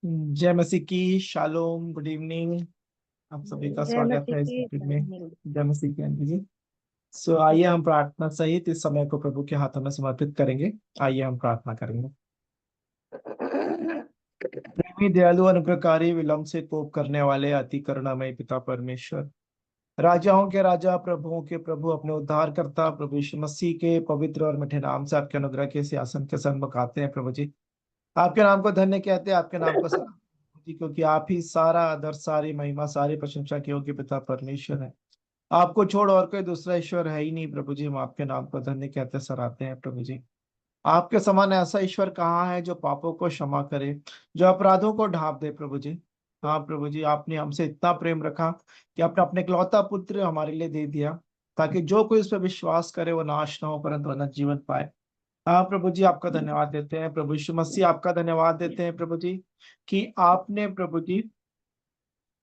जय मसीह की। Shalom, good evening. आप सभी का जय स्वागत मसीह है इस की मीटिंग में। जय। जय मसीह की आंटी जी। आइए हम प्रार्थना सहित इस समय को प्रभु के हाथों में समर्पित करेंगे। आइए हम प्रार्थना करेंगे। प्रेमी, दयालु, अनुग्रहकारी, विलंब से कोप करने वाले, अति करुणामय पिता परमेश्वर, राजाओं के राजा, प्रभुओं के प्रभु, अपने उद्धार करता प्रभु यीशु मसीह के पवित्र और मिठे नाम से आपके अनुग्रह के सिंहासन के सन्मुख आते हैं प्रभु जी। आपके नाम को धन्य कहते हैं, आपके नाम को सराहते हैं जी, क्योंकि आप ही सारा आदर, सारी महिमा, सारी प्रशंसा के योग्य पिता परमेश्वर है। आपको छोड़ और कोई दूसरा ईश्वर है ही नहीं प्रभु जी। हम आपके नाम को धन्य कहते सराहते हैं प्रभु जी। आपके समान ऐसा ईश्वर कहाँ है जो पापों को क्षमा करे, जो अपराधों को ढांप दे प्रभु जी। हाँ प्रभु जी, आपने हमसे इतना प्रेम रखा कि आपने अपने इकलौता पुत्र हमारे लिए दे दिया, ताकि जो कोई उस पर विश्वास करे वो नाश ना हो परंतु अनंत जीवन पाए। हाँ प्रभु जी, आपका धन्यवाद देते हैं प्रभु यीशु मसीह, आपका धन्यवाद देते हैं प्रभु जी कि आपने प्रभु जी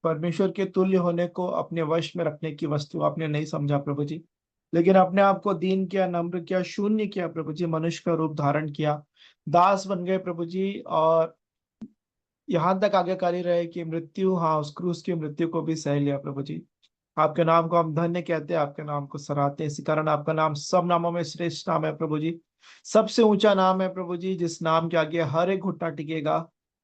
परमेश्वर के तुल्य होने को अपने वश में रखने की वस्तु आपने नहीं समझा प्रभु जी, लेकिन अपने आप को दीन किया, नम्र किया, शून्य किया प्रभु जी, मनुष्य का रूप धारण किया, दास बन गए प्रभु जी। और यहाँ तक आज्ञाकारी रहे कि मृत्यु, हाँ उस क्रूस की मृत्यु को भी सह लिया प्रभु जी। आपके नाम को हम धन्य कहते हैं, आपके नाम को सराहते हैं। इसी कारण आपका नाम सब नामों में श्रेष्ठ नाम है प्रभु जी, सबसे ऊंचा नाम है प्रभु जी, जिस नाम के आगे हर एक घुटना टिकेगा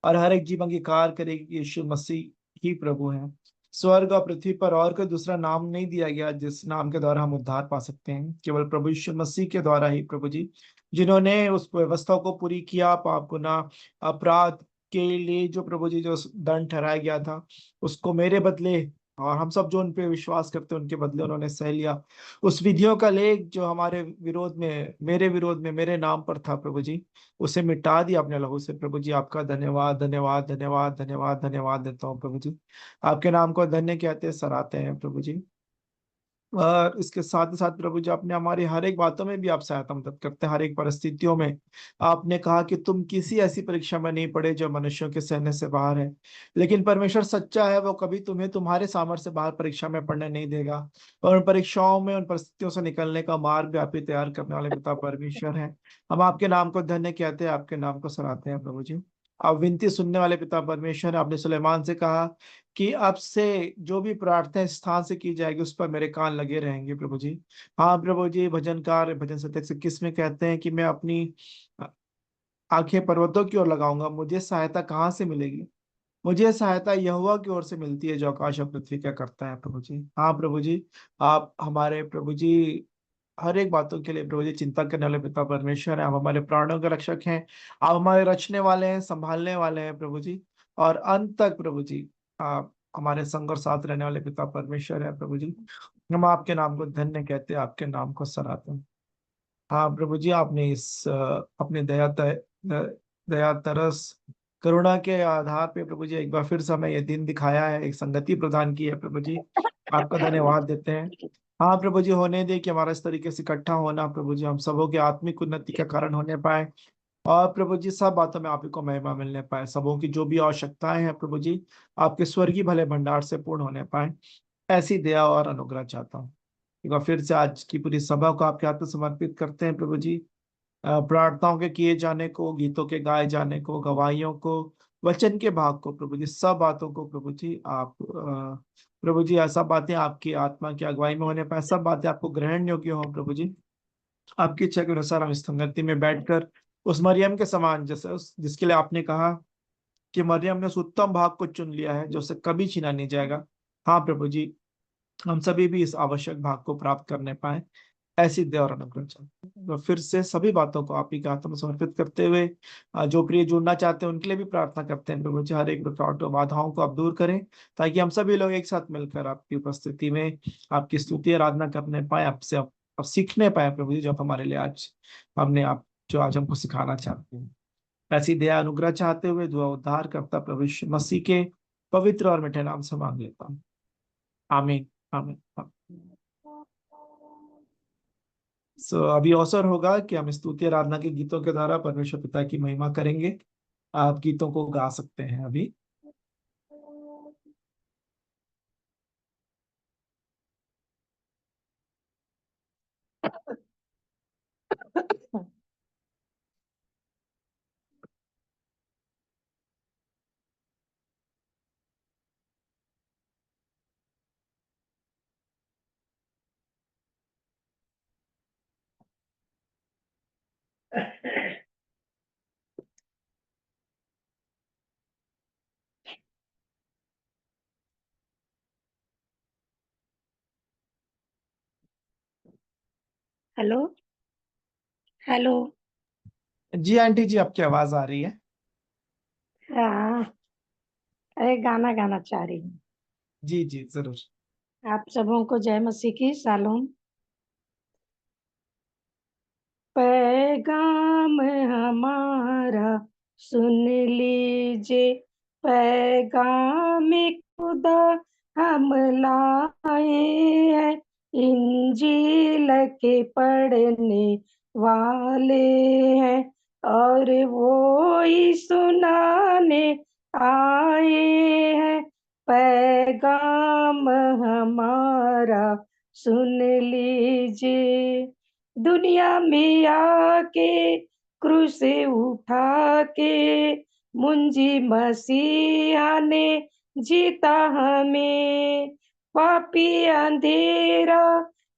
और हर एक जीवन की कार करेगी कि यीशु मसीह ही प्रभु है। स्वर्ग और पृथ्वी पर और कोई दूसरा नाम नहीं दिया गया जिस नाम के द्वारा हम उद्धार पा सकते हैं, केवल प्रभु यीशु मसीह के द्वारा ही प्रभु जी, जिन्होंने उस व्यवस्था को पूरी किया, पाप गुनाह अपराध के लिए जो प्रभु जी जो दंड ठहराया गया था उसको मेरे बदले और हम सब जो उन पे विश्वास करते हैं उनके बदले उन्होंने सह लिया। उस विधियों का लेख जो हमारे विरोध में, मेरे विरोध में, मेरे नाम पर था प्रभु जी, उसे मिटा दिया अपने लहू से प्रभु जी। आपका धन्यवाद, धन्यवाद, धन्यवाद, धन्यवाद, धन्यवाद देता हूँ प्रभु जी। आपके नाम को धन्य कहते हैं, सराहते हैं प्रभु जी। और इसके साथ ही साथ प्रभु जी, आपने हमारी हर एक बातों में भी आप सहायता मदद करते हैं, हर एक परिस्थितियों में। आपने कहा कि तुम किसी ऐसी परीक्षा में नहीं पड़े जो मनुष्यों के सहने से बाहर है, लेकिन परमेश्वर सच्चा है, वो कभी तुम्हें तुम्हारे सामर्थ्य से बाहर परीक्षा में पड़ने नहीं देगा। और उन परीक्षाओं में, उन परिस्थितियों से निकलने का मार्ग भी आप ही तैयार करने वाले पिता परमेश्वर है। हम आपके नाम को धन्य कहते हैं, आपके नाम को सराहते हैं प्रभु जी। आप विनती सुनने वाले पिता परमेश्वर है। आपने सुलेमान से कहा कि अब से जो भी प्रार्थना इस स्थान से की जाएगी उस पर मेरे कान लगे रहेंगे प्रभु जी। हाँ प्रभु जी, भजनकार भजन सत्य से किस में कहते हैं कि मैं अपनी आंखें पर्वतों की ओर लगाऊंगा, मुझे सहायता कहाँ से मिलेगी? मुझे सहायता यहोवा की ओर से मिलती है जो आकाश और पृथ्वी का करता है प्रभु जी। हाँ प्रभु जी, आप हमारे प्रभु जी हर एक बातों के लिए प्रभु जी चिंता करने वाले पिता परमेश्वर है। आप हमारे प्राणों के रक्षक हैं, आप हमारे रचने वाले हैं, संभालने वाले हैं प्रभु जी। और अंत तक प्रभु जी आप हमारे संग और साथ रहने वाले पिता परमेश्वर है प्रभु जी। हम आपके नाम को धन्य कहते हैं, आपके नाम को सराहते हैं। हाँ प्रभु जी, आपने इस अपने दया तरस करुणा के आधार पे प्रभु जी एक बार फिर से हमें ये दिन दिखाया है, एक संगति प्रदान की है प्रभु जी। आपका धन्यवाद देते हैं। हाँ प्रभु जी, होने दे कि हमारा इस तरीके से इकट्ठा होना प्रभु जी हम सबों के आत्मिक उन्नति का कारण होने पाए। और प्रभु जी सब बातों में आप ही को महिमा मिलने पाए, सबों की जो भी आवश्यकताएं हैं प्रभु जी आपके स्वर्गीय भले भंडार से पूर्ण होने पाए, ऐसी दया और अनुग्रह चाहता हूँ। एक बार फिर से आज की पूरी सभा को आपके हाथ में समर्पित करते हैं प्रभु जी। प्रार्थनाओं के किए जाने को, गीतों के गाए जाने को, गवाहियों को, वचन के भाग को प्रभु जी, सब बातों को प्रभु जी आप प्रभु जी ऐसा बातें आपकी आत्मा की अगुवाई में होने पाए, सब बातें आपको ग्रहण योग्य हो प्रभु जी। आपकी इच्छा के अनुसार हम इस संगति में बैठकर उस मरियम के समान, जैसे जिसके लिए आपने कहा कि मरियम ने उस उत्तम भाग को चुन लिया है जो उसे कभी छीना नहीं जाएगा। हाँ प्रभु जी, हम सभी भी इस आवश्यक भाग को प्राप्त करने पाए, ऐसी दया और अनुग्रह चाहते हैं। तो फिर से सभी बातों को आप ही के हाथों में समर्पित करते हुए जो प्रिय जुड़ना चाहते हैं उनके लिए भी प्रार्थना करते हैं प्रभु जी, हर एक रुकावट और बाधाओं को आप दूर करें, ताकि हम सभी लोग एक साथ मिलकर आपकी उपस्थिति में आपकी स्तुति आराधना करने पाए, आपसे आप सीखने पाए प्रभु जी, जो आप हमारे लिए आज हमने आप जो आज हमको सिखाना चाहते हैं। ऐसी दया अनुग्रह चाहते हुए दुआ उद्धार करता प्रभु यीशु मसीह के पवित्र और मीठे नाम से मांग लेता हूँ। आमीन, आमीन, आमीन। अभी अवसर होगा कि हम स्तुति आराधना के गीतों के द्वारा परमेश्वर पिता की महिमा करेंगे। आप गीतों को गा सकते हैं अभी। Hello hello. जी आंटी जी, आपकी आवाज आ रही है। हाँ। अरे गाना गाना चाह रही हूँ। जी जी जरूर। आप सबों को जय मसीह की सालोम। पैगाम हमारा सुन लीजिए, पैगाम खुदा हम लाए हैं, इंजील के पढ़ने वाले हैं, और वो ही सुनाने आए हैं। पैगाम हमारा सुन लीजिए, दुनिया में आके क्रूस उठा के मुंजी मसीहा ने जीता हमें। पापी अंधेरा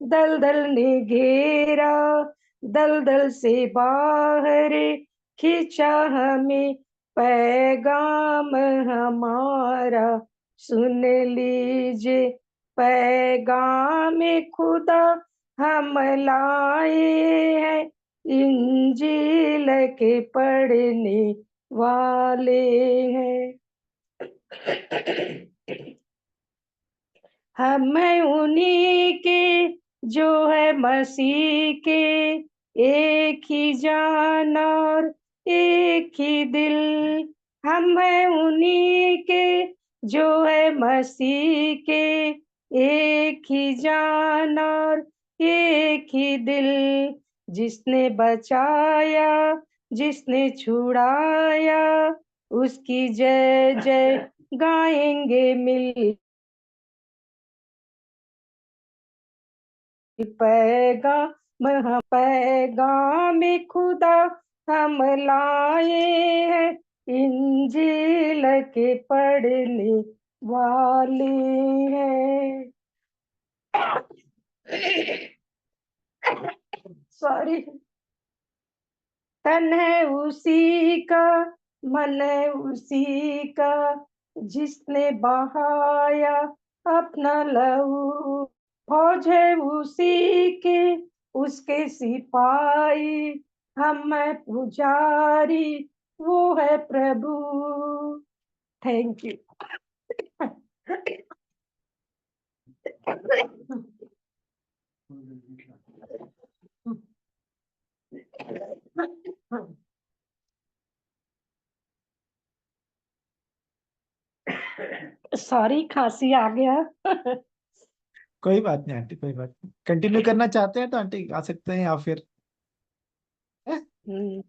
दलदल ने घेरा, दलदल से बाहर खींचा हमें। पैगाम हमारा सुन लीजिए, पैगाम खुदा हम लाए हैं, इंजील के पढ़ने वाले हैं। हम उन्हीं के जो है मसीह के, एक ही जान और एक ही दिल। हम उन्हीं के जो है मसीह के, एक ही जान और एक ही दिल। जिसने बचाया, जिसने छुड़ाया, उसकी जय जय गाएंगे मिल। पैगाम खुदा हम लाए हैं, इंजील के पढ़ने वाले हैं। सॉरी। तन है उसी का, मन है उसी का, जिसने बहाया अपना लहू। फौज है उसी के, उसके सिपाही, हम है पुजारी, वो है प्रभु। Thank you. सॉरी, खांसी आ गया। कोई बात नहीं आंटी, कोई बात नहीं। कंटिन्यू करना चाहते हैं तो आंटी आ सकते हैं, या फिर हम्म।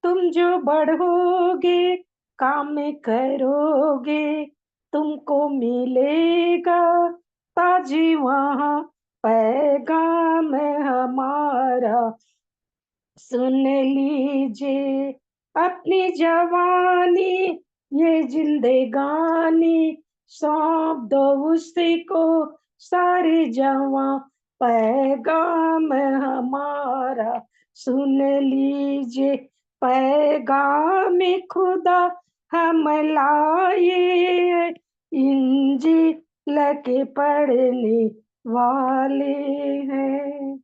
तुम जो बढ़ोगे, काम में करोगे, तुमको मिलेगा ताजी वहाँ। पैगाम हमारा सुन लीजिए, अपनी जवानी ये जिंदगानी सौंप दो उसी को सारी जवां। पैगाम हमारा सुन लीजिए, पैगाम खुदा हम लाए हैं, इंजील के पढ़ने वाले हैं।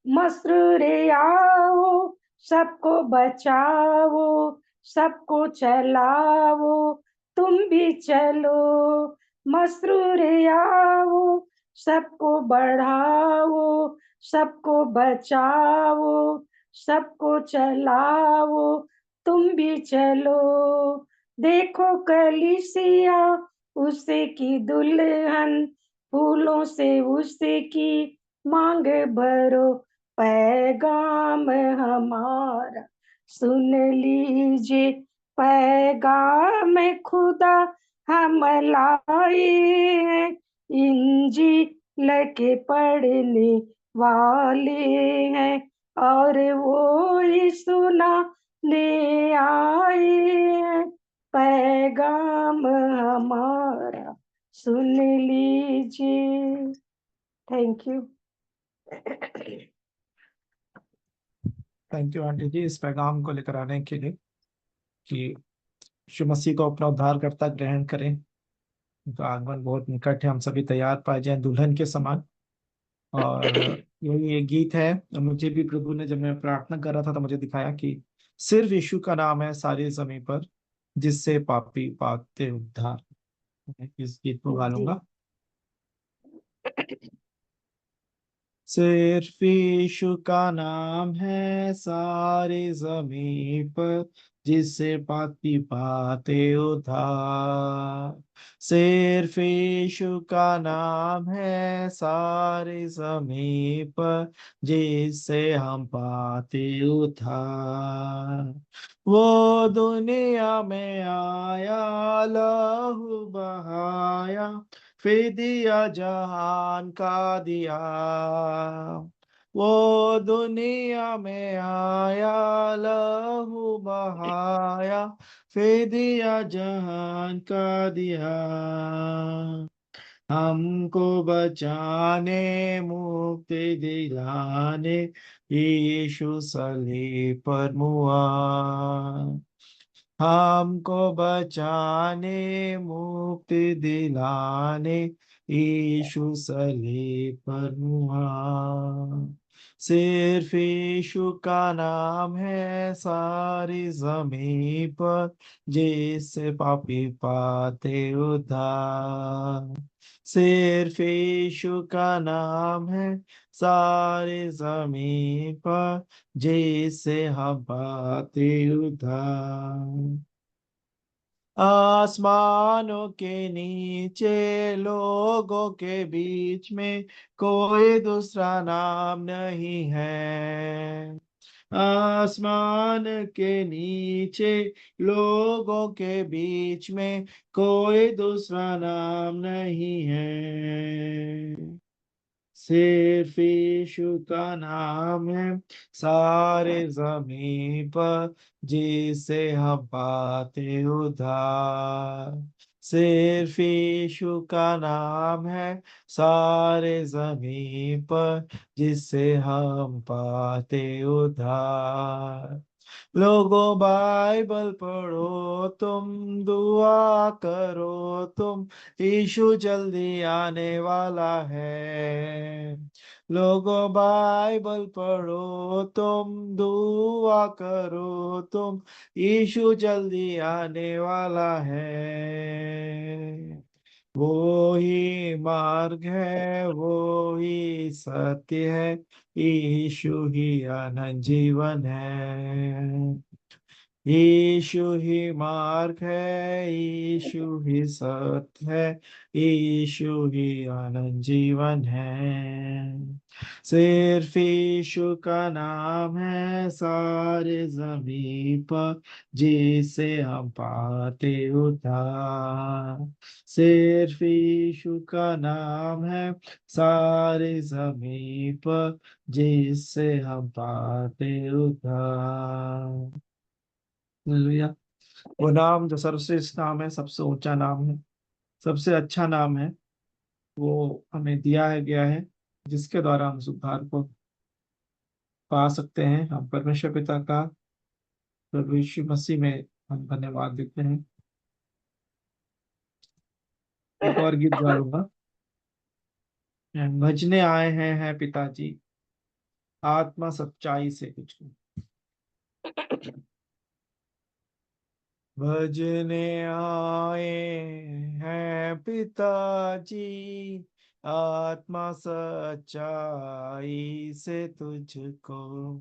मसरूरे आओ, सबको बचाओ, सबको चलाओ, तुम भी चलो। मसरूरे आओ, सबको बढ़ाओ, सबको बचाओ, सबको चलाओ, तुम भी चलो। देखो कलीसिया उसे की दुल्हन, फूलों से उसे की मांग भरो। पैगाम हमारा सुन लीजिए, पैगाम खुदा हम लाए हैं, इंजील के पढ़ने वाले हैं, और वो ही सुनाने आए हैं। पैगाम हमारा सुन लीजिए। Thank you. Thank you aunty ji इस पैगाम को लेकर आने के लिए, कि यीशु मसीह को अपना उद्धारकर्ता ग्रहण करें। उनका आगमन बहुत निकट है, हम सभी तैयार पाए जाएं दुल्हन के समान। और यही एक गीत है। मुझे भी प्रभु ने, जब मैं प्रार्थना कर रहा था तो मुझे दिखाया कि सिर्फ यीशु का नाम है सारी जमीन पर, जिससे पापी पाते उद्धार। मैं इस गीत को गा जी। लूंगा। सिर्फ यीशु का नाम है सारी जमीन पर, जिससे पापी पाते उद्धार। सिर्फ यीशु का नाम है सारी जमीन पर, जिससे हम पाते उद्धार। वो दुनिया में आया, लहू बहाया, फिर दिया जहान का दिया। वो दुनिया में आया, लहू बहाया, फिर दिया जहान का दिया। हमको बचाने, मुक्ति दिलाने, यीशु सलीब पर मुआ। हमको बचाने, मुक्ति दिलाने, यीशु सलीब पर हुआ। सिर्फ यीशु का नाम है सारी जमीन पर, जिससे पापी पाते उद्धार। सिर्फ यीशु का नाम है सारी जमीन पर, जिससे हम पाते उद्धार। आसमानों के नीचे, लोगों के बीच में, कोई दूसरा नाम नहीं है। आसमान के नीचे, लोगों के बीच में, कोई दूसरा नाम नहीं है। सिर्फ यीशु का नाम है सारे जमीन पर, जिसे हम पाते उद्धार। सिर्फ यीशु का नाम है सारे जमीन पर, जिससे हम पाते उद्धार। लोगों बाइबल पढ़ो तुम, दुआ करो तुम, यीशु जल्दी आने वाला है। लोगों बाइबल पढ़ो तुम, दुआ करो तुम, यीशु जल्दी आने वाला है। वो ही मार्ग है, वो ही सत्य है, यीशु ही अनंत जीवन है। यीशु ही मार्ग है, यीशु ही सत्य है, यीशु ही अनंत जीवन है। सिर्फ यीशु का नाम है सारे जमीन पर, जिसे हम पाते उद्धार। सिर्फ यीशु का नाम है सारे जमीन पर, जिससे हम पाते उद्धार। हालेलुया। वो नाम जो सर्वश्रेष्ठ नाम है, सबसे ऊंचा नाम है, सबसे अच्छा नाम है, वो हमें दिया है गया है, जिसके द्वारा हम उस उद्धार को पा सकते हैं। हम परमेश्वर पिता का प्रभु यीशु मसीह में हम धन्यवाद देते हैं। एक और गीत गा लूंगा। भजने आए हैं पिताजी, आत्मा सच्चाई से कुछ। भजने आए हैं पिताजी, आत्मा सच्चाई से तुझको।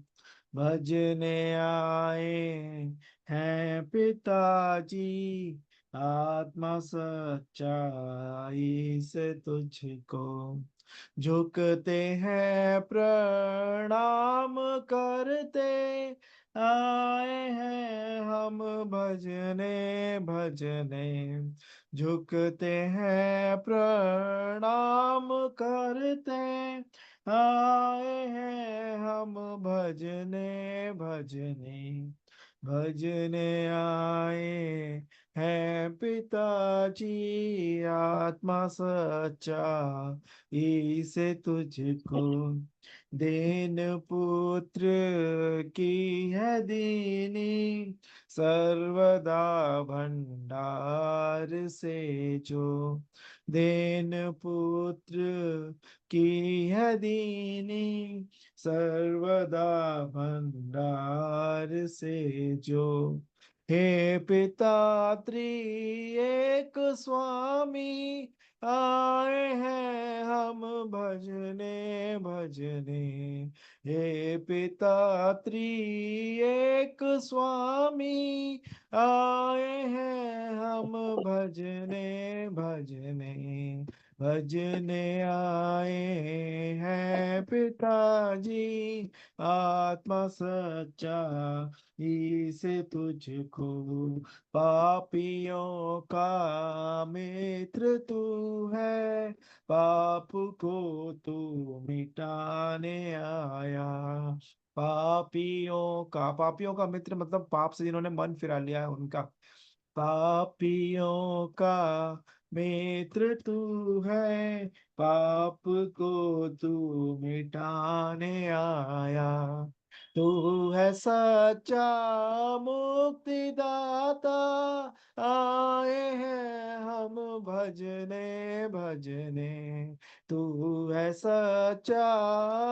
भजने आए हैं पिताजी, आत्मा सच्चाई से तुझको। झुकते हैं प्रणाम करते, आए हैं हम भजने भजने। झुकते हैं प्रणाम करते, आए हैं हम भजने भजने। भजने आए है पिताजी आत्मा सच्चा, इसे तुझको देन पुत्र की है दीनी, सर्वदा भंडार से जो देन पुत्र की है दीनी, सर्वदा भंडार से जो। हे पिता त्रिएक स्वामी, आए हैं हम भजने भजने। हे पिता त्रिएक स्वामी, आए हैं हम भजने भजने। भजने आए हैं पिताजी आत्मा सच्चा, इसे तुझको पापियों का मित्र तू है, पाप को तू मिटाने आया। पापियों का मित्र मतलब पाप से जिन्होंने मन फिरा लिया है उनका। पापियों का मित्र तू है, पाप को तू मिटाने आया। तू है सच्चा मुक्तिदाता, आए हैं हम भजने भजने। तू है सच्चा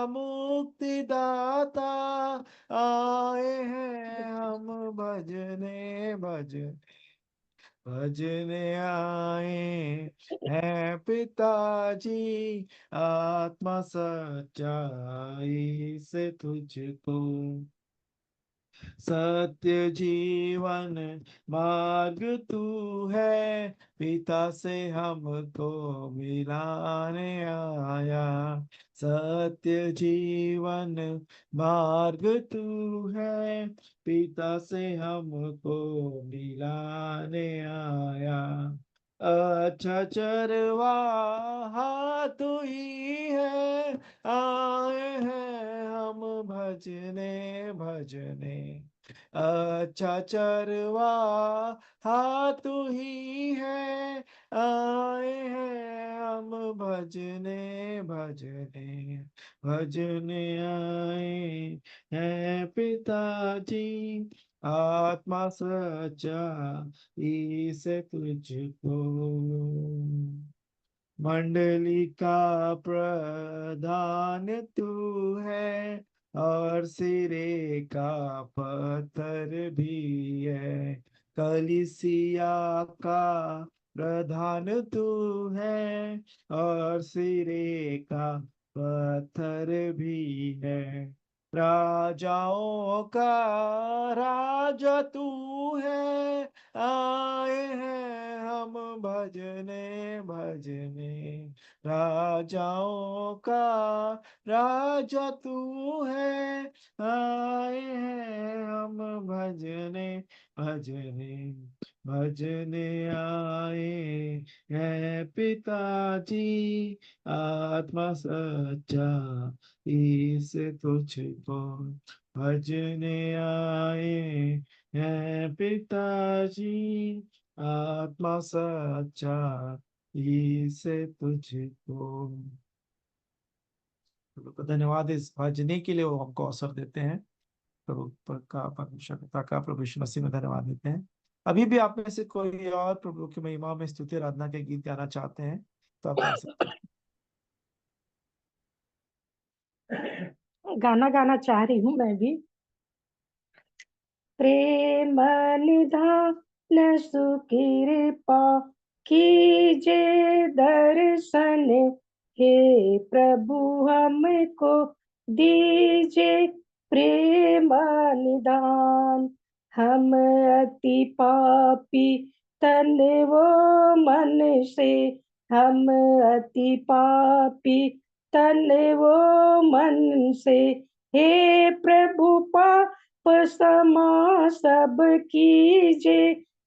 मुक्तिदाता, आए हैं हम भजने भजने। भजने आए हैं पिताजी आत्मा सच्चाई से तुझको, सत्य जीवन मार्ग तू है, पिता से हमको मिलाने आया। सत्य जीवन मार्ग तू है, पिता से हमको मिलाने आया। अच्छा चरवाहा तू ही है, आए हैं हम भजने भजने। अच्छा चरवाहा तू ही है, आए हैं हम भजने भजने। भजने आए हैं पिताजी आत्मा सच्चा, इसे तुझको। मंडली का प्रधान तू है, और सिरे का पत्थर भी है। कलीसिया का प्रधान तू है, और सिरे का पत्थर भी है। राजाओं का राजा तू है, आए हैं हम भजने भजने। राजाओं का राजा तू है, आए हैं हम भजने भजने। भजने आए हैं पिताजी आत्मा सच्चा, इसे तुझको भजने आए हैं पिताजी आत्मा सच्चा, इसे तुझको। तो धन्यवाद इस भजने के लिए वो हमको अवसर देते हैं। प्रभु का परमेश्वर पिता का प्रभु यीशु मसीह में धन्यवाद देते हैं। अभी भी आप में से कोई और प्रभु की महिमा में स्तुति आराधना के गीत गाना चाहते हैं तो आप गा सकते हैं। गाना गाना चाह रही हूँ मैं भी। प्रेम निधान सुकृपा कीजे दर्शन, हे प्रभु हमको दीजे प्रेम निधान। हम अति पापी तन वो मन से, हम अति पापी तन वो मन से, हे प्रभु पाप क्षमा सब कीजे,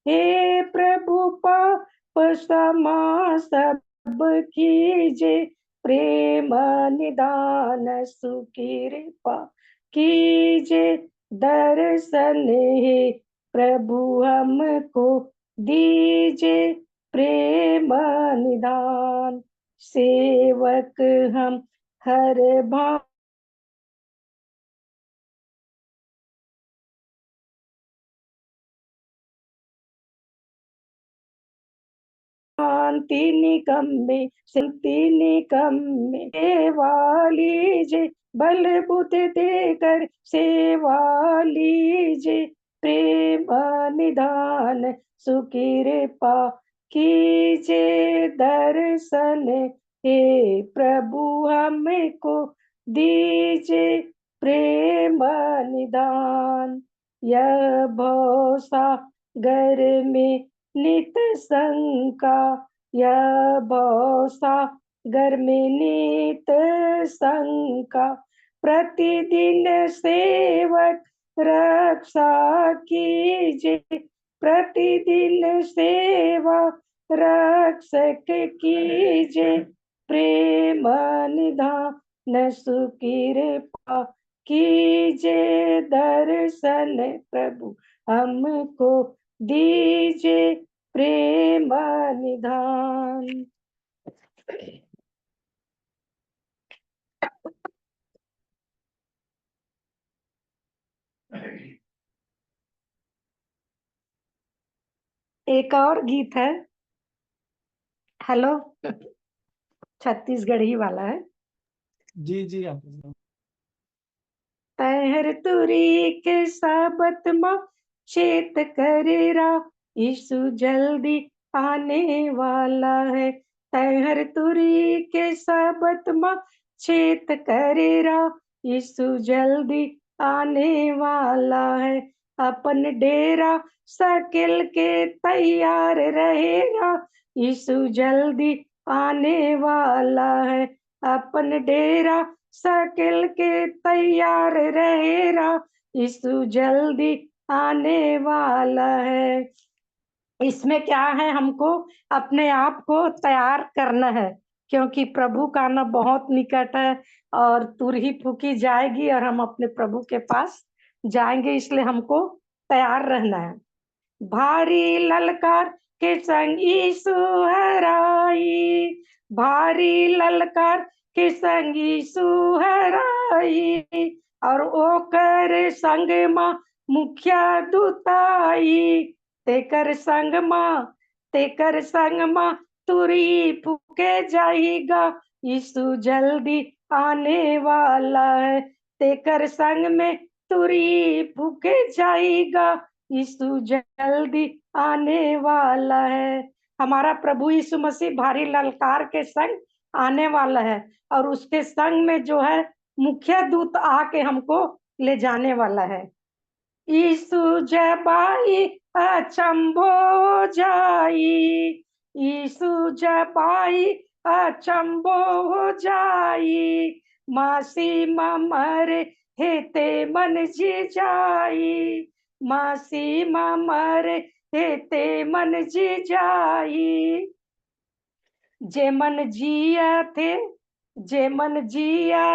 हे प्रभु पाप क्षमा सब कीजे। प्रेम निदान सुकृपा कीजे दर्शन, हे प्रभु हमको दीजे प्रेम निदान। सेवक हम हर शांति निकम्मे सेवा लीजे, बल बुद्धि देकर सेवा लीजे, प्रेम निधान सुकृपा कीजे दर्शन, हे प्रभु हमको दीजे प्रेम निधान। यह भौसा घर में नित शंका, यह भौसा घर में नित शंका, प्रतिदिन सेवक रक्षा कीजे, प्रतिदिन सेवा रक्षक कीजे, प्रेम निधान सुकृपा कीजे दर्शन, प्रभु हमको दीजे प्रेम निधान। एक और गीत है, हेलो, छत्तीसगढ़ी वाला है। जी जी आप तहर तुरी के साबत माँ चेत करेरा, यीशु जल्दी आने वाला है। तहर तुरी के साबत माँ चेत करेरा, यीशु जल्दी आने वाला है। अपन डेरा सकिल के तैयार रहेगा, यीशु जल्दी आने वाला है। अपन डेरा सकिल के तैयार रहेगा, यीशु जल्दी आने वाला है। इसमें क्या है, हमको अपने आप को तैयार करना है, क्योंकि प्रभु का आना बहुत निकट है और तुरही फूकी जाएगी और हम अपने प्रभु के पास जाएंगे, इसलिए हमको तैयार रहना है। भारी ललकार के संग यीशु हराई, भारी ललकार के संग यीशु हराई, और ओकर संग माँ मुखिया दुताई, तेकर संग माँ तुरी फूके जाएगा, यीशु जल्दी आने वाला है। तेकर संग में तुरी फूके जाएगा, यीशु जल्दी आने वाला है। हमारा प्रभु यीशु मसीह भारी ललकार के संग आने वाला है, और उसके संग में जो है मुख्य दूत आके हमको ले जाने वाला है। यीशु जब आई अचंभो जाई, यीशु जब आई अचंभो हो जाई, मासी मर हेते मन जी जाई, मासी मर हेते मन जी जाई। जे मन जिया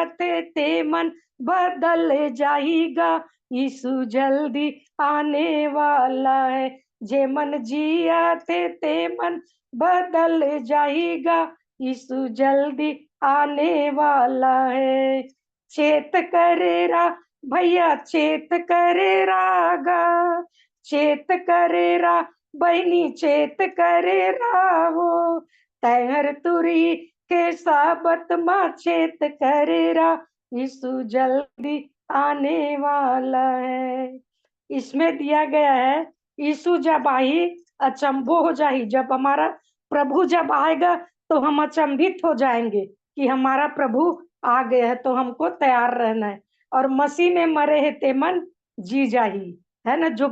थे ते मन बदल जाएगा, यीशु जल्दी आने वाला है। जे मन जिया थे ते मन बदल जाएगा, यीशु जल्दी आने वाला है। चेत करेरा भैया, चेत करेरा गा, चेत करेरा बहनी, चेत करेरा हो, तैहर तुरी के साबत माँ चेत करेरा, यीशु जल्दी आने वाला है। इसमें दिया गया है, यीशु जब आई अचंभो हो जाए, जब हमारा प्रभु जब आएगा तो हम अचंभित हो जाएंगे कि हमारा प्रभु आ गया है, तो हमको तैयार रहना है। और मसीह में मरे है ते मन जी जाही, है ना, जो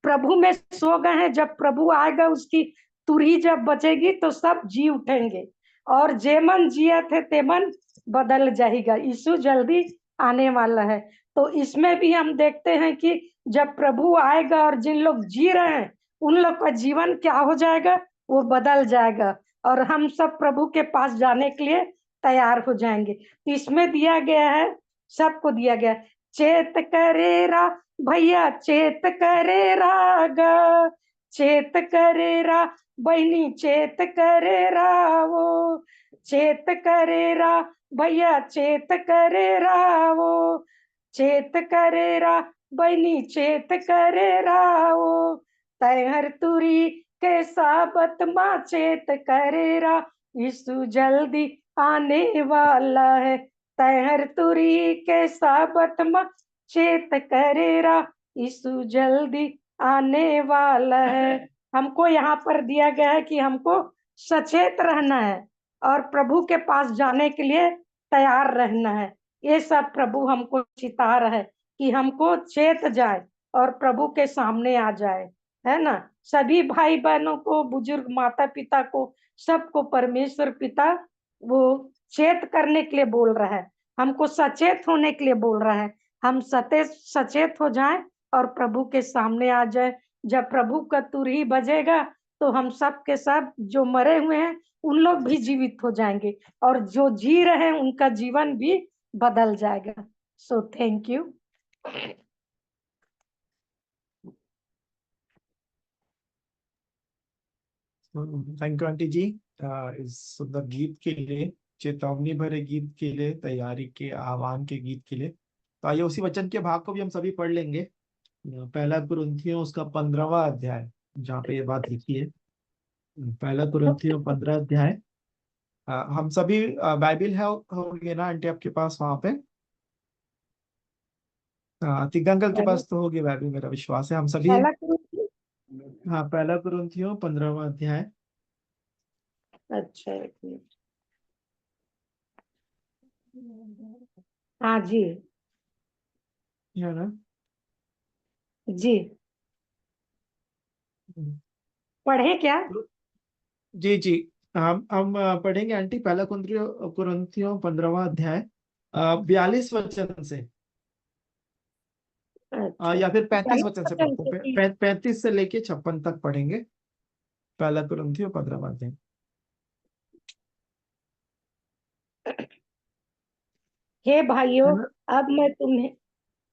प्रभु में सो गए हैं, जब प्रभु आएगा उसकी तुरही जब बचेगी तो सब जी उठेंगे, और जे मन जिया थे ते मन बदल जाएगा, यीशु जल्दी आने वाला है। तो इसमें भी हम देखते हैं कि जब प्रभु आएगा और जिन लोग जी रहे हैं उन लोग का जीवन क्या हो जाएगा, वो बदल जाएगा, और हम सब प्रभु के पास जाने के लिए तैयार हो जाएंगे। इसमें दिया गया है, सबको दिया गया, चेत करेरा भैया, चेत करेरा गा, चेत करे रा बहनी चेत करे रा वो, चेत करे रा भैया चेत करे रा वो, चेत करे रा बहनी चेत करे रा वो, तैहर तुरी के साबत माँ चेत करे रा, यीशु जल्दी आने वाला है, तैहर तुरी के साबत माँ चेत करे रा, यीशु जल्दी आने वाला है। हमको यहाँ पर दिया गया है कि हमको सचेत रहना है और प्रभु के पास जाने के लिए तैयार रहना है। ये सब प्रभु हमको चिता रहा है कि हमको चेत जाए और प्रभु के सामने आ जाए, है ना। सभी भाई बहनों को, बुजुर्ग माता पिता को, सबको परमेश्वर पिता वो चेत करने के लिए बोल रहा है, हमको सचेत होने के लिए बोल रहा है। हम सचेत हो जाएं और प्रभु के सामने आ जाए। जब प्रभु का तुरही बजेगा तो हम सब के सब जो मरे हुए हैं उन लोग भी जीवित हो जाएंगे और जो जी रहे हैं उनका जीवन भी बदल जाएगा। So thank you. Thank you aunty ji इस सुंदर गीत के लिए, चेतावनी भरे गीत के लिए, तैयारी के आह्वान के गीत के लिए। तो आइए उसी वचन के भाग को भी हम सभी पढ़ लेंगे। पहला कुरिन्थियों उसका 15वां अध्याय, जहाँ पे ये बात लिखी है। पहला कुरिन्थियों 15 अध्याय। हम सभी बाइबिल है होंगे ना आंटी आपके पास वहां पे? तिगंगल के पास तो होगी बाइबिल, मेरा विश्वास है हम सभी। पहला कुरिन्थियों, हाँ, पहला कुरिन्थियों 15वां अध्याय। अच्छा एक मिनट, हाँ जी है ना? जी, पढ़े क्या? जी जी, हम पढ़ेंगे आंटी पहला कुरिन्थियों कुरिन्थियों 15वां अध्याय 42 वचन से, अच्छा या फिर 35 42 वचन से वचन पढ़ते से हैं। ठीक। 35 से लेके 56 तक पढ़ेंगे। पहला कुरिन्थियों 15वां अध्याय। हे भाइयों, है ना? अब मैं तुम्हें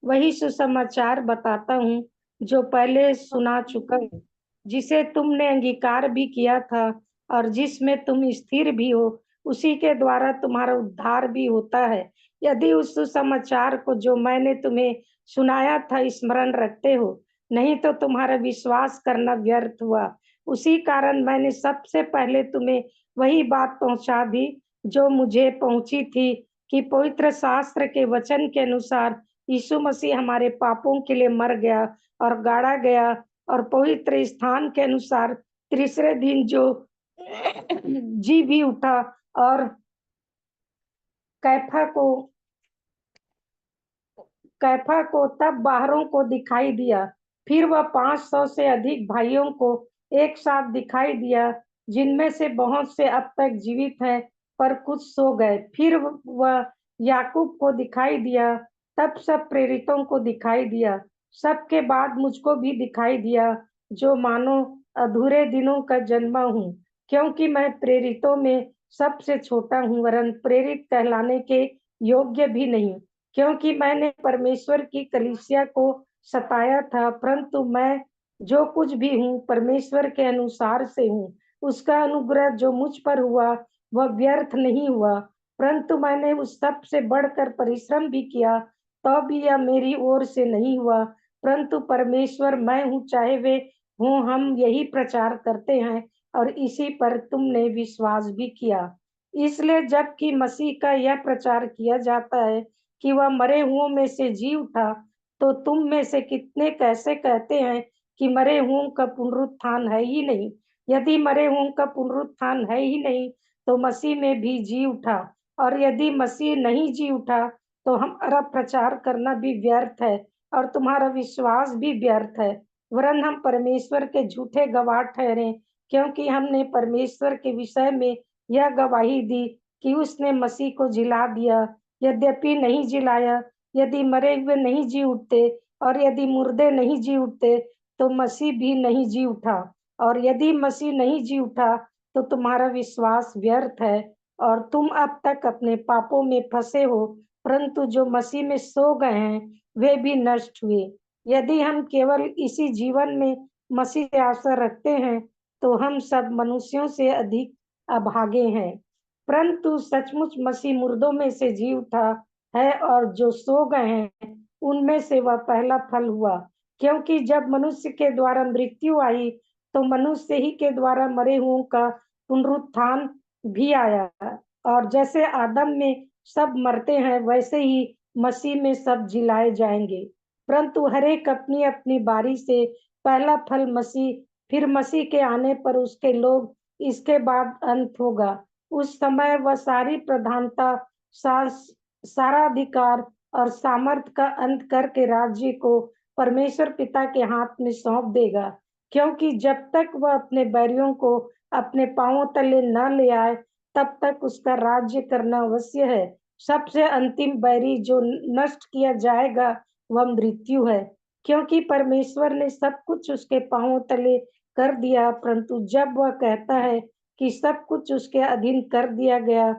वही सुसमाचार बताता हूँ जो पहले सुना चुका हूँ, जिसे तुमने अंगीकार भी किया था और जिसमें तुम स्थिर भी हो, उसी के द्वारा तुम्हारा उद्धार भी होता है। यदि उस सुसमाचार को जो मैंने तुम्हें सुनाया था स्मरण रखते हो, नहीं तो तुम्हारा विश्वास करना व्यर्थ हुआ। उसी कारण मैंने सबसे पहले तुम्हें वही बात पहुंचा दी जो मुझे पहुंची थी, कि पवित्र शास्त्र के वचन के अनुसार यीशु मसीह हमारे पापों के लिए मर गया और गाड़ा गया, और पवित्र स्थान के अनुसार तीसरे दिन जो जी भी उठा, और कैफा को कैफा को तब बाहरों को दिखाई दिया। फिर वह 500 से अधिक भाइयों को एक साथ दिखाई दिया, जिनमें से बहुत से अब तक जीवित हैं पर कुछ सो गए। फिर वह याकूब को दिखाई दिया, तब सब प्रेरितों को दिखाई दिया, सबके बाद मुझको भी दिखाई दिया, जो मानो अधूरे दिनों का जन्मा हूँ, क्योंकि मैं प्रेरितों में सबसे छोटा हूँ, वरन प्रेरित कहलाने के योग्य भी नहीं, क्योंकि मैंने परमेश्वर की कलीसिया को सताया था। परंतु मैं जो कुछ भी हूँ परमेश्वर के अनुसार से हूँ। उसका अनुग्रह जो मुझ पर हुआ वह व्यर्थ नहीं हुआ, परंतु मैंने उस सब से बढ़कर परिश्रम भी किया, तो भी यह मेरी ओर से नहीं हुआ, परंतु परमेश्वर मैं हूँ चाहे वे हों, हम यही प्रचार करते हैं और इसी पर तुमने विश्वास भी किया। इसलिए जबकि मसीह का यह प्रचार किया जाता है कि वह मरे हुओं में से जी उठा, तो तुम में से कितने कैसे कहते हैं कि मरे हुओं का पुनरुत्थान है ही नहीं। यदि मरे हुओं का पुनरुत्थान है ही नहीं, तो मसीह में भी जी उठा, और यदि मसीह नहीं जी उठा, तो हमारा प्रचार करना भी व्यर्थ है और तुम्हारा विश्वास भी व्यर्थ है। वरन हम परमेश्वर के झूठे गवाह ठहरे, क्योंकि हमने परमेश्वर के विषय में यह गवाही दी कि उसने मसीह को जिला दिया, यद्यपि नहीं जिलाया। यदि मरे हुए नहीं जी उठते और यदि मुर्दे नहीं जी उठते, तो मसीह भी नहीं जी उठा, और यदि मसीह नहीं जी उठा, तो तुम्हारा विश्वास व्यर्थ है और तुम अब तक अपने पापों में फंसे हो। परंतु जो मसीह में सो गए हैं वे भी नष्ट हुए। यदि हम केवल इसी जीवन में मसीह से आशा रखते हैं तो हम सब मनुष्यों से अधिक अभागे हैं। परंतु सचमुच मसीह मुर्दों में से जी उठा है और जो सो गए हैं उनमें से वह पहला फल हुआ। क्योंकि जब मनुष्य के द्वारा मृत्यु आई तो मनुष्य ही के द्वारा मरे हुओं का पुनरुत्थान भी आया। और जैसे आदम में सब मरते हैं वैसे ही मसीह में सब जिलाए जाएंगे। परंतु हर एक अपनी अपनी बारी से पहला फल मसीह, फिर मसीह के आने पर उसके लोग, इसके बाद अंत होगा। उस समय वह सारी प्रधानता, सारा अधिकार और सामर्थ का अंत करके राज्य को परमेश्वर पिता के हाथ में सौंप देगा। क्योंकि जब तक वह अपने बैरियों को अपने पांवों तले न ले आए तब तक उसका राज्य करना अवश्य है। सबसे अंतिम बैरी जो नष्ट किया जाएगा वह मृत्यु है। क्योंकि परमेश्वर ने सब कुछ उसके पांवों तले कर दिया। परंतु जब वह कहता है कि सब कुछ उसके अधीन कर दिया गया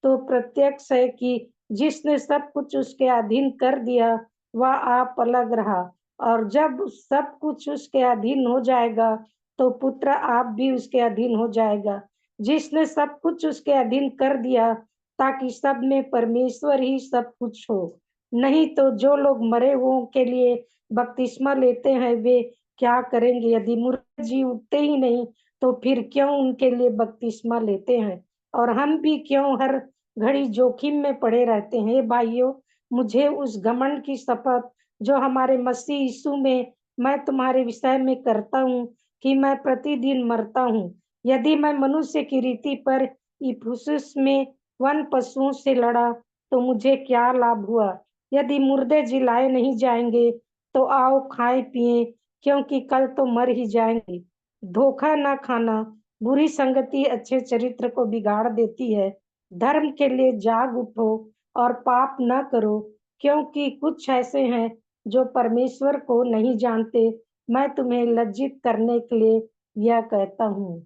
तो प्रत्यक्ष है कि जिसने सब कुछ उसके अधीन कर दिया वह आप अलग रहा। और जब सब कुछ उसके अधीन हो जाएगा तो पुत्र आप भी उसके अधीन हो जाएगा। जिसने सब कुछ उसके अधीन कर दिया ताकि सब में परमेश्वर ही सब कुछ हो। नहीं तो जो लोग मरे हुओं के लिए बपतिस्मा लेते हैं वे क्या करेंगे? यदि मुर्दे जी उठते ही नहीं तो फिर क्यों उनके लिए बपतिस्मा लेते हैं? और हम भी क्यों हर घड़ी जोखिम में पड़े रहते हैं? भाइयों, मुझे उस घमंड की शपथ जो हमारे मसीह यीशु में मैं तुम्हारे विषय में करता हूँ कि मैं प्रतिदिन मरता हूँ। यदि मैं मनुष्य की रीति पर इफिसुस में वन पशुओं से लड़ा तो मुझे क्या लाभ हुआ? यदि मुर्दे जिलाए नहीं जाएंगे तो आओ खाए पिए, क्योंकि कल तो मर ही जाएंगे। धोखा न खाना, बुरी संगति अच्छे चरित्र को बिगाड़ देती है। धर्म के लिए जाग उठो और पाप न करो, क्योंकि कुछ ऐसे हैं जो परमेश्वर को नहीं जानते। मैं तुम्हें लज्जित करने के लिए यह कहता हूँ।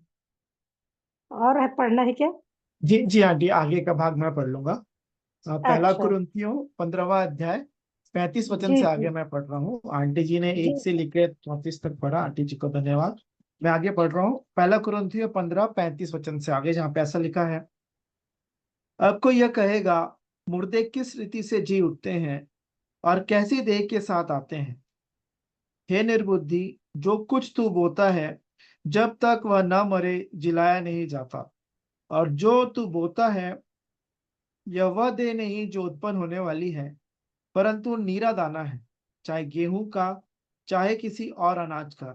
और है पढ़ना है क्या? जी जी आंटी, आगे का भाग मैं पढ़ लूंगा। पहला अच्छा। कुरिन्थियों 15वां अध्याय 35 वचन जी से आगे जी। मैं पढ़ रहा हूँ। आंटी जी ने जी 1 से लेकर 34 तक पढ़ा, आंटी जी को धन्यवाद। मैं आगे पढ़ रहा हूँ, पहला कुरिन्थियों 15:35 से आगे, जहाँ पे ऐसा लिखा है। अब कोई यह कहेगा, मुर्दे किस रीति से जी उठते हैं और कैसी देह के साथ आते हैं? हे निर्बुद्धि, जो कुछ तू बोता है जब तक वह न मरे जिलाया नहीं जाता। और जो तू बोता है यह वह देह नहीं जो उत्पन्न होने वाली है, परंतु नीरा दाना है, चाहे गेहूं का चाहे किसी और अनाज का।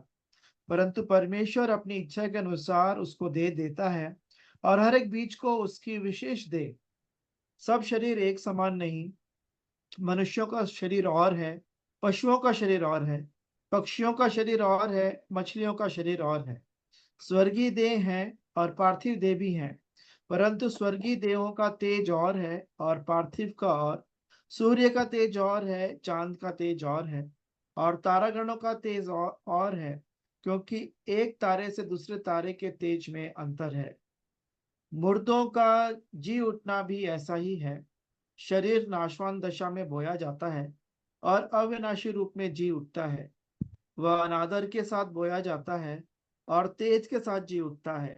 परंतु परमेश्वर अपनी इच्छा के अनुसार उसको दे देता है, और हर एक बीज को उसकी विशेष दे। सब शरीर एक समान नहीं, मनुष्यों का शरीर और है, पशुओं का शरीर और है, पक्षियों का शरीर और है, मछलियों का शरीर और है। स्वर्गीय देह हैं और पार्थिव देह भी हैं, परंतु स्वर्गीय देहों का तेज और है और पार्थिव का और। सूर्य का तेज और है, चांद का तेज और है, और तारागणों का तेज और है, क्योंकि एक तारे से दूसरे तारे के तेज में अंतर है। मुर्दों का जी उठना भी ऐसा ही है। शरीर नाशवान दशा में बोया जाता है और अविनाशी रूप में जी उठता है। वह अनादर के साथ बोया जाता है और तेज के साथ जी उठता है।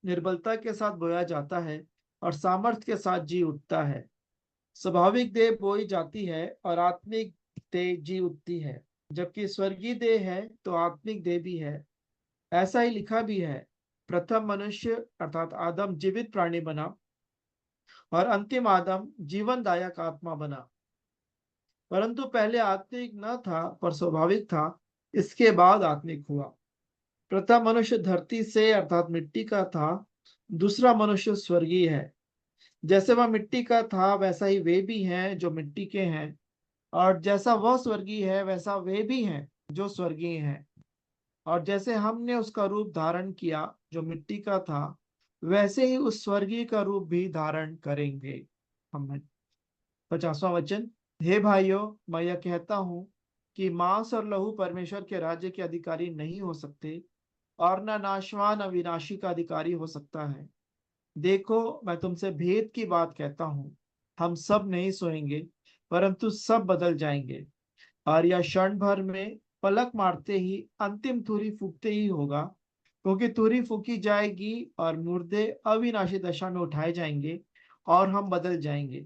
निर्बलता के साथ बोया जाता है और सामर्थ्य के साथ जी उठता है। स्वाभाविक देह बोई जाती है और आत्मिक देह जी उठती है। जबकि स्वर्गीय देह है तो आत्मिक देह भी है। ऐसा ही लिखा भी है, प्रथम मनुष्य अर्थात आदम जीवित प्राणी बना और अंतिम आदम जीवनदायक आत्मा बना। परंतु पहले आत्मिक न था पर स्वाभाविक था, इसके बाद आत्मिक हुआ। प्रथम मनुष्य धरती से अर्थात मिट्टी का था, दूसरा मनुष्य स्वर्गीय है। जैसे वह मिट्टी का था वैसा ही वे भी हैं जो मिट्टी के हैं, और जैसा वह स्वर्गीय है वैसा वे भी हैं जो स्वर्गीय हैं। और जैसे हमने उसका रूप धारण किया जो मिट्टी का था, वैसे ही उस स्वर्गीय का रूप भी धारण करेंगे। हम 50वां वचन। हे भाइयों, मैं यह कहता हूँ कि मांस और लहू परमेश्वर के राज्य के अधिकारी नहीं हो सकते, और न नाशवान अविनाशी का अधिकारी हो सकता है। देखो, मैं तुमसे भेद की बात कहता हूँ, हम सब नहीं सोएंगे, परंतु सब बदल जाएंगे। और यह क्षण भर में पलक मारते ही अंतिम तुरही फूकते ही होगा, क्योंकि तुरही फूकी जाएगी और मुर्दे अविनाशी दशा में उठाए जाएंगे और हम बदल जाएंगे।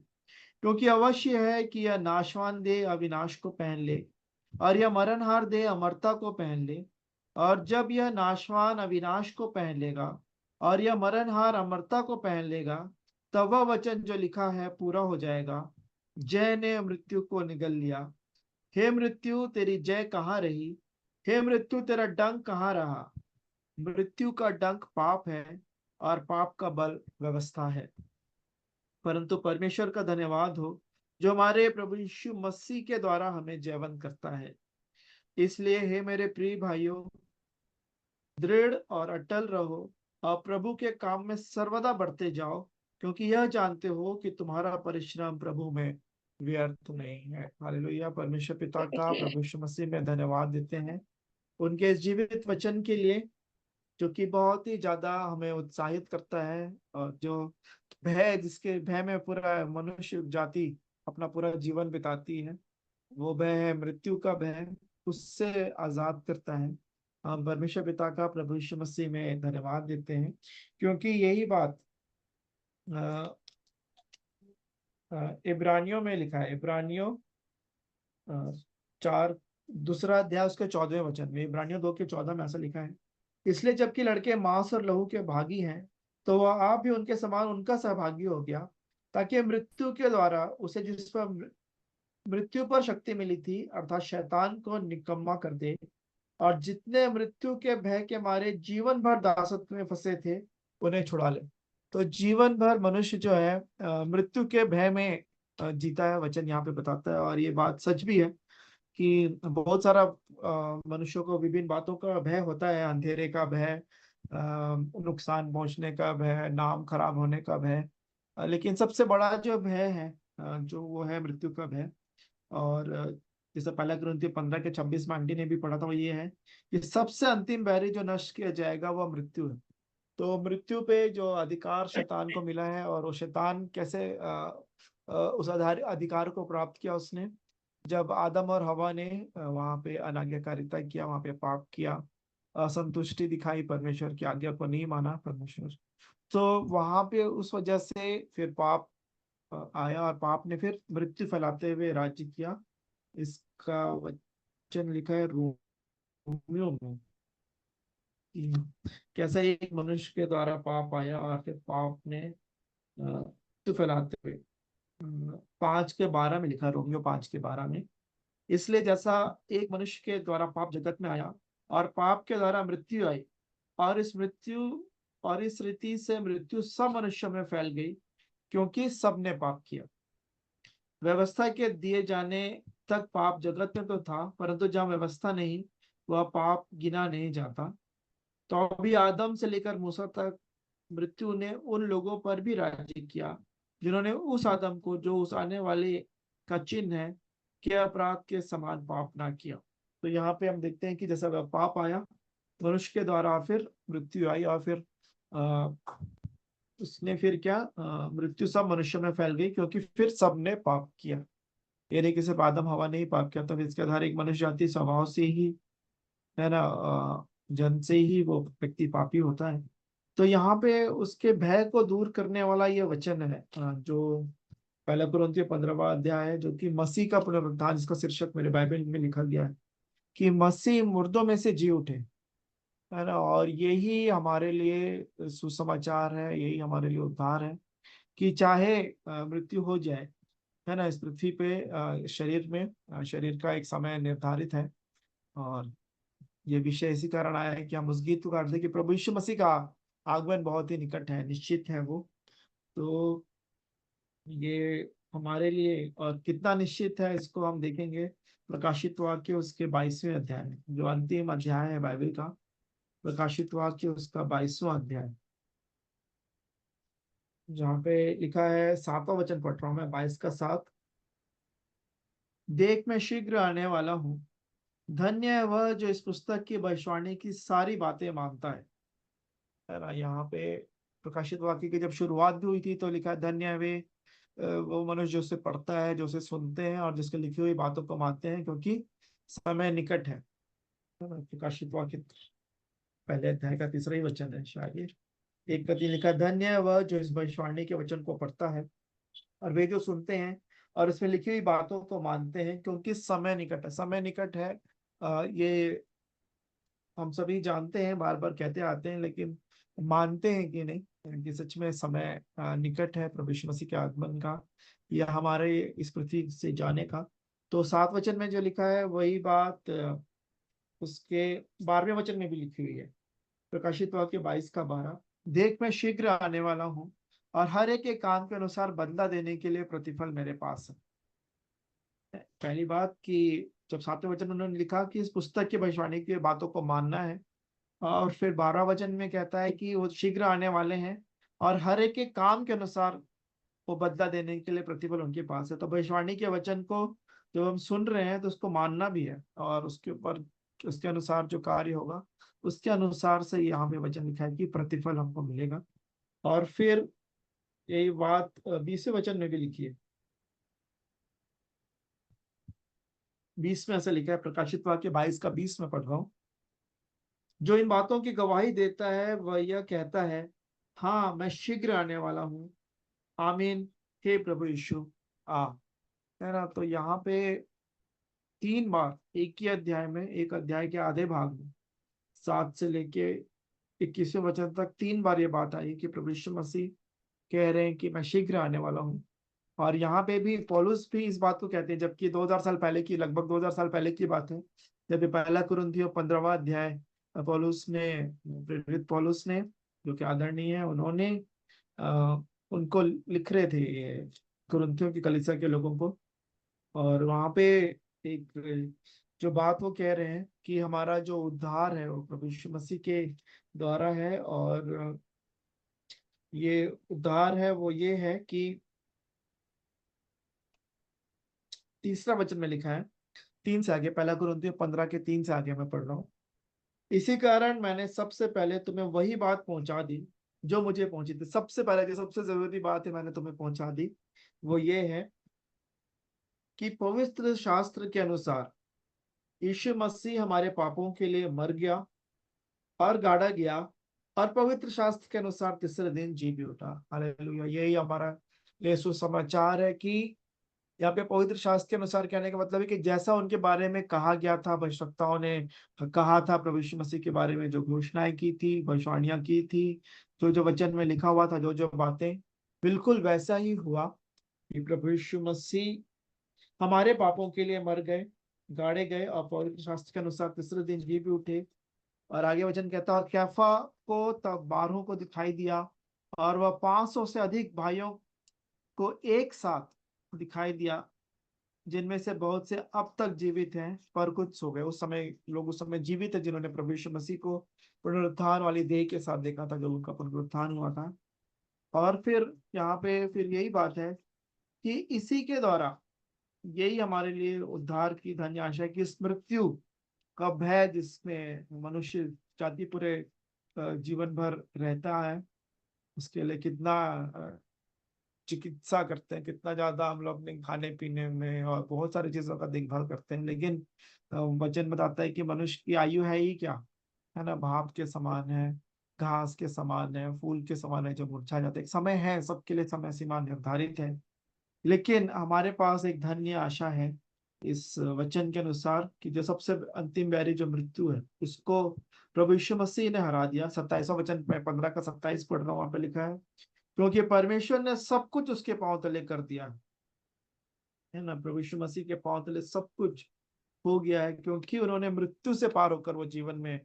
क्योंकि अवश्य है कि यह नाशवान देह अविनाश को पहन ले और यह मरणहार देह अमरता को पहन ले। और जब यह नाशवान अविनाश को पहन लेगा और यह मरणहार अमरता को पहन लेगा, तब वह वचन जो लिखा है पूरा हो जाएगा, जय ने मृत्यु को निगल लिया। हे मृत्यु तेरी जय कहाँ रही? हे मृत्यु तेरा डंक कहाँ रहा? मृत्यु का डंक पाप है और पाप का बल व्यवस्था है। परंतु परमेश्वर का धन्यवाद हो जो हमारे प्रभु यीशु मसीह के द्वारा हमें जयवंत करता है। इसलिए हे मेरे प्रिय भाइयों, दृढ़ और अटल रहो और प्रभु के काम में सर्वदा बढ़ते जाओ, क्योंकि यह जानते हो कि तुम्हारा परिश्रम प्रभु में व्यर्थ नहीं है। हालेलुया। परमेश्वर पिता का प्रभु यीशु मसीह में धन्यवाद देते हैं उनके इस जीवित वचन के लिए, जो कि बहुत ही ज्यादा हमें उत्साहित करता है। और जो भय, जिसके भय में पूरा मनुष्य जाति अपना पूरा जीवन बिताती है, वो भय है मृत्यु का भय, उससे आजाद करता है। हम परमेश्वर पिता का प्रभु यीशु मसीह में धन्यवाद देते हैं, क्योंकि यही बात अ, इब्रानियों में लिखा है। इब्रानियों 4 दूसरा अध्याय उसके 14वें वचन में, इब्रानियों 2 के 14 में ऐसा लिखा है, इसलिए जबकि लड़के मांस और लहू के भागी हैं, तो वह आप भी उनके समान उनका सहभागी हो गया, ताकि मृत्यु के द्वारा उसे जिस पर मृत्यु पर शक्ति मिली थी, अर्थात शैतान को निकम्मा कर दे, और जितने मृत्यु के भय के मारे जीवन भर दासत्व में फंसे थे उन्हें छुड़ा ले। तो जीवन भर मनुष्य जो है मृत्यु के भय में जीता है, वचन यहाँ पे बताता है। और ये बात सच भी है कि बहुत सारा मनुष्यों को विभिन्न बातों का भय होता है। अंधेरे का भय, नुकसान पहुंचने का भय, नाम खराब होने का भय, लेकिन सबसे बड़ा जो भय है जो वो है मृत्यु का भय। और जैसे पहला कुरिन्थियों 15 के 26 में आंटी ने भी पढ़ा था, वो ये है कि सबसे अंतिम बैरी जो नष्ट किया जाएगा वह मृत्यु है। तो मृत्यु पे जो अधिकार शैतान को मिला है, और वो शैतान कैसे उस अधिकार को प्राप्त किया उसने, जब आदम और हवा ने वहां पे अनाज्ञाकारिता किया, वहां पे पाप किया, असंतुष्टि दिखाई, परमेश्वर की आज्ञा को नहीं माना परमेश्वर, तो वहां पे उस वजह से फिर पाप आया, और पाप ने फिर मृत्यु फैलाते हुए राज्य किया। इसका वचन लिखा है रोमियो में कि कैसे एक मनुष्य के द्वारा पाप आया और फिर पाप ने मृत्यु फैलाते हुए, 5 के 12 में लिखा है, रोमियो 5 के 12 में, इसलिए जैसा एक मनुष्य के द्वारा पाप जगत में आया और पाप के द्वारा मृत्यु आई, और इस रीति से मृत्यु सब मनुष्यों में फैल गई, क्योंकि सबने पाप किया। व्यवस्था के दिए जाने तक पाप जगत में तो था, परंतु जहाँ व्यवस्था नहीं, वह पाप गिना नहीं जाता। तो अभी आदम से लेकर मूसा तक मृत्यु ने उन लोगों पर भी राज्य किया जिन्होंने उस आदम को, जो उस आने वाले का चिन्ह है, के अपराध के समान पाप ना किया। तो यहाँ पे हम देखते हैं कि जैसा वह पाप आया मनुष्य के द्वारा, फिर मृत्यु आई, और फिर आ, उसने फिर क्या, मृत्यु सब मनुष्य में फैल गई, क्योंकि फिर सबने पाप किया। ये नहीं कि सिर्फ आदम हवा ने ही पाप किया, तो फिर इसके आधार एक मनुष्य जाति स्वभाव से ही, है ना, जन्म से ही वो व्यक्ति पापी होता है। तो यहाँ पे उसके भय को दूर करने वाला ये वचन है, जो पहला कुरिन्थियों 15वां अध्याय है, जो कि मसीह का पुनरुत्थान, जिसका शीर्षक मेरे बाइबल में लिखा गया है कि मसीह मुर्दों में से जी उठे, है ना। और यही हमारे लिए सुसमाचार है, यही हमारे लिए उद्धार है कि चाहे मृत्यु हो जाए, है ना, इस पृथ्वी पे शरीर में, शरीर का एक समय निर्धारित है। और ये विषय इसी कारण आया है कि हम उस गीत को गाते हैं कि प्रभु यीशु मसीह का आगमन बहुत ही निकट है, निश्चित है वो। तो ये हमारे लिए और कितना निश्चित है, इसको हम देखेंगे प्रकाशित वाक्य उसके 22वें अध्याय में, जो अंतिम अध्याय है बाइबल का। प्रकाशित वाक्य उसका 22वां अध्याय, जहाँ पे लिखा है, 7वां वचन पढ़ रहा हूं मैं, 22 का 7। देख मैं शीघ्र आने वाला हूँ, धन्य है वह जो इस पुस्तक की भविष्यवाणी की सारी बातें मानता है ना। यहाँ पे प्रकाशित वाक्य की जब शुरुआत भी हुई थी तो लिखा है, धन्य है वे वो मनुष्य जो उसे पढ़ता है, जो उसे सुनते हैं और जिसके लिखी हुई बातों को मानते हैं, क्योंकि समय निकट है। प्रकाशित वाक्य पहले अध्याय का तीसरा ही वचन है शायद ये। एक कति लिखा, धन्य है वह जो इस भविष्यवाणी के वचन को पढ़ता है और वे जो सुनते हैं और इसमें लिखी हुई बातों को मानते हैं, क्योंकि समय निकट है। समय निकट है, ये हम सभी जानते हैं, बार बार कहते आते हैं, लेकिन मानते हैं कि नहीं कि सच में समय निकट है प्रभु यीशु मसीह के आगमन का, या हमारे इस पृथ्वी से जाने का। तो 7 वचन में जो लिखा है वही बात उसके 12वें वचन में भी लिखी हुई है। प्रकाशित वाक्य 22 का 12, देख मैं शीघ्र आने वाला हूँ और हर एक के काम के अनुसार बदला देने के लिए प्रतिफल मेरे पास है। पहली बात कि जब 7वें वचन में उन्होंने लिखा कि इस पुस्तक की भविष्यवाणी की बातों को मानना है, और फिर 12 वचन में कहता है कि वो शीघ्र आने वाले हैं और हर एक के काम के अनुसार वो बदला देने के लिए प्रतिफल उनके पास है। तो भविष्यवाणी के वचन को जब हम सुन रहे हैं तो उसको मानना भी है, और उसके ऊपर उसके अनुसार जो कार्य होगा उसके अनुसार से यहाँ पे वचन लिखा है कि प्रतिफल हमको मिलेगा। और फिर यही बात 20वें वचन में भी लिखी है। 20 में ऐसा लिखा है, प्रकाशित वाक्य 22 का 20 में पढ़ रहा हूँ, जो इन बातों की गवाही देता है वह यह कहता है, हाँ मैं शीघ्र आने वाला हूँ। आमीन। हे प्रभु यीशु आ। है ना। तो यहाँ पे 3 बार एक ही अध्याय में, एक अध्याय के आधे भाग में 7 से लेके 21वें वचन तक 3 बार ये बात आई कि प्रभु यीशु मसीह कह रहे हैं कि मैं शीघ्र आने वाला हूँ। और यहाँ पे भी पौलुस भी इस बात को कहते हैं, जबकि 2000 साल पहले की, लगभग 2000 साल पहले की बात है, जब ये पहला कुरिन्थियों 15वां अध्याय पौलुस ने, प्रेरित पौलुस ने, जो कि आदरणीय है, उन्होंने उनको लिख रहे थे ये कुरिन्थियों की कलीसिया के लोगों को। और वहां पे एक जो बात वो कह रहे हैं कि हमारा जो उद्धार है वो प्रभु यीशु मसीह के द्वारा है, और ये उद्धार है वो ये है कि तीसरा वचन में लिखा है, 3 से आगे, पहला कुरिन्थियों 15 के 3 से आगे मैं पढ़ रहा हूँ। इसी कारण मैंने सबसे पहले तुम्हें वही बात पहुंचा दी जो मुझे पहुंची थी। सबसे पहले जो सबसे जरूरी बात है मैंने तुम्हें पहुंचा दी, वो ये है कि पवित्र शास्त्र के अनुसार यीशु मसीह हमारे पापों के लिए मर गया और गाड़ा गया, और पवित्र शास्त्र के अनुसार तीसरे दिन जी भी उठा। हालेलुया। यही हमारा ये सुसमाचार है कि यहाँ पे पवित्र शास्त्र के अनुसार कहने का मतलब है कि जैसा उनके बारे में कहा गया था, भविष्यवक्ताओं ने कहा था प्रभु यीशु मसीह के बारे में, जो घोषणाएं की थी, भविष्यवाणियां की थी, जो जो वचन में लिखा हुआ था, जो जो बातें, बिल्कुल वैसा ही हुआ कि प्रभु यीशु मसीह हमारे पापों के लिए मर गए, गाड़े गए, और पवित्र शास्त्र के अनुसार तीसरे दिन जी भी उठे। और आगे वचन कहता है, और कैफा को तब 12 को दिखाई दिया, और वह 500 से अधिक भाइयों को एक साथ दिखाई दिया, जिनमें से बहुत से अब तक जीवित हैं पर कुछ सो गए। उस समय लोग उस समय जीवित है जिन्होंने प्रभु यीशु मसीह को पुनरुत्थान वाली देह के साथ देखा था, जब उनका पुनरुत्थान हुआ था। और फिर यहाँ पे फिर यही बात है कि इसी के द्वारा यही हमारे लिए उद्धार की धन्य आशा है कि इस मृत्यु का भय जिसमें मनुष्य जाति पूरे जीवन भर रहता है, उसके लिए कितना चिकित्सा करते हैं, कितना ज्यादा हम लोग अपने खाने पीने में और बहुत सारी चीजों का देखभाल करते हैं, लेकिन वचन बताता है कि मनुष्य की आयु है ही क्या, है ना, भाप के समान है, घास के समान है, फूल के समान है जो मुरझा जाते हैं। एक समय है, सबके लिए समय सीमा निर्धारित है, लेकिन हमारे पास एक धन्य आशा है इस वचन के अनुसार कि जो सबसे अंतिम बैरी जो मृत्यु है उसको प्रभु यीशु मसीह ने हरा दिया। 27वां वचन में 15 का 27 पढ़ रहा हूँ, वहां पे लिखा है, क्योंकि परमेश्वर ने सब कुछ उसके पांव तले कर दिया है ना। प्रभु यीशु मसीह के पांव तले सब कुछ हो गया है, क्योंकि उन्होंने मृत्यु से पार होकर वो जीवन में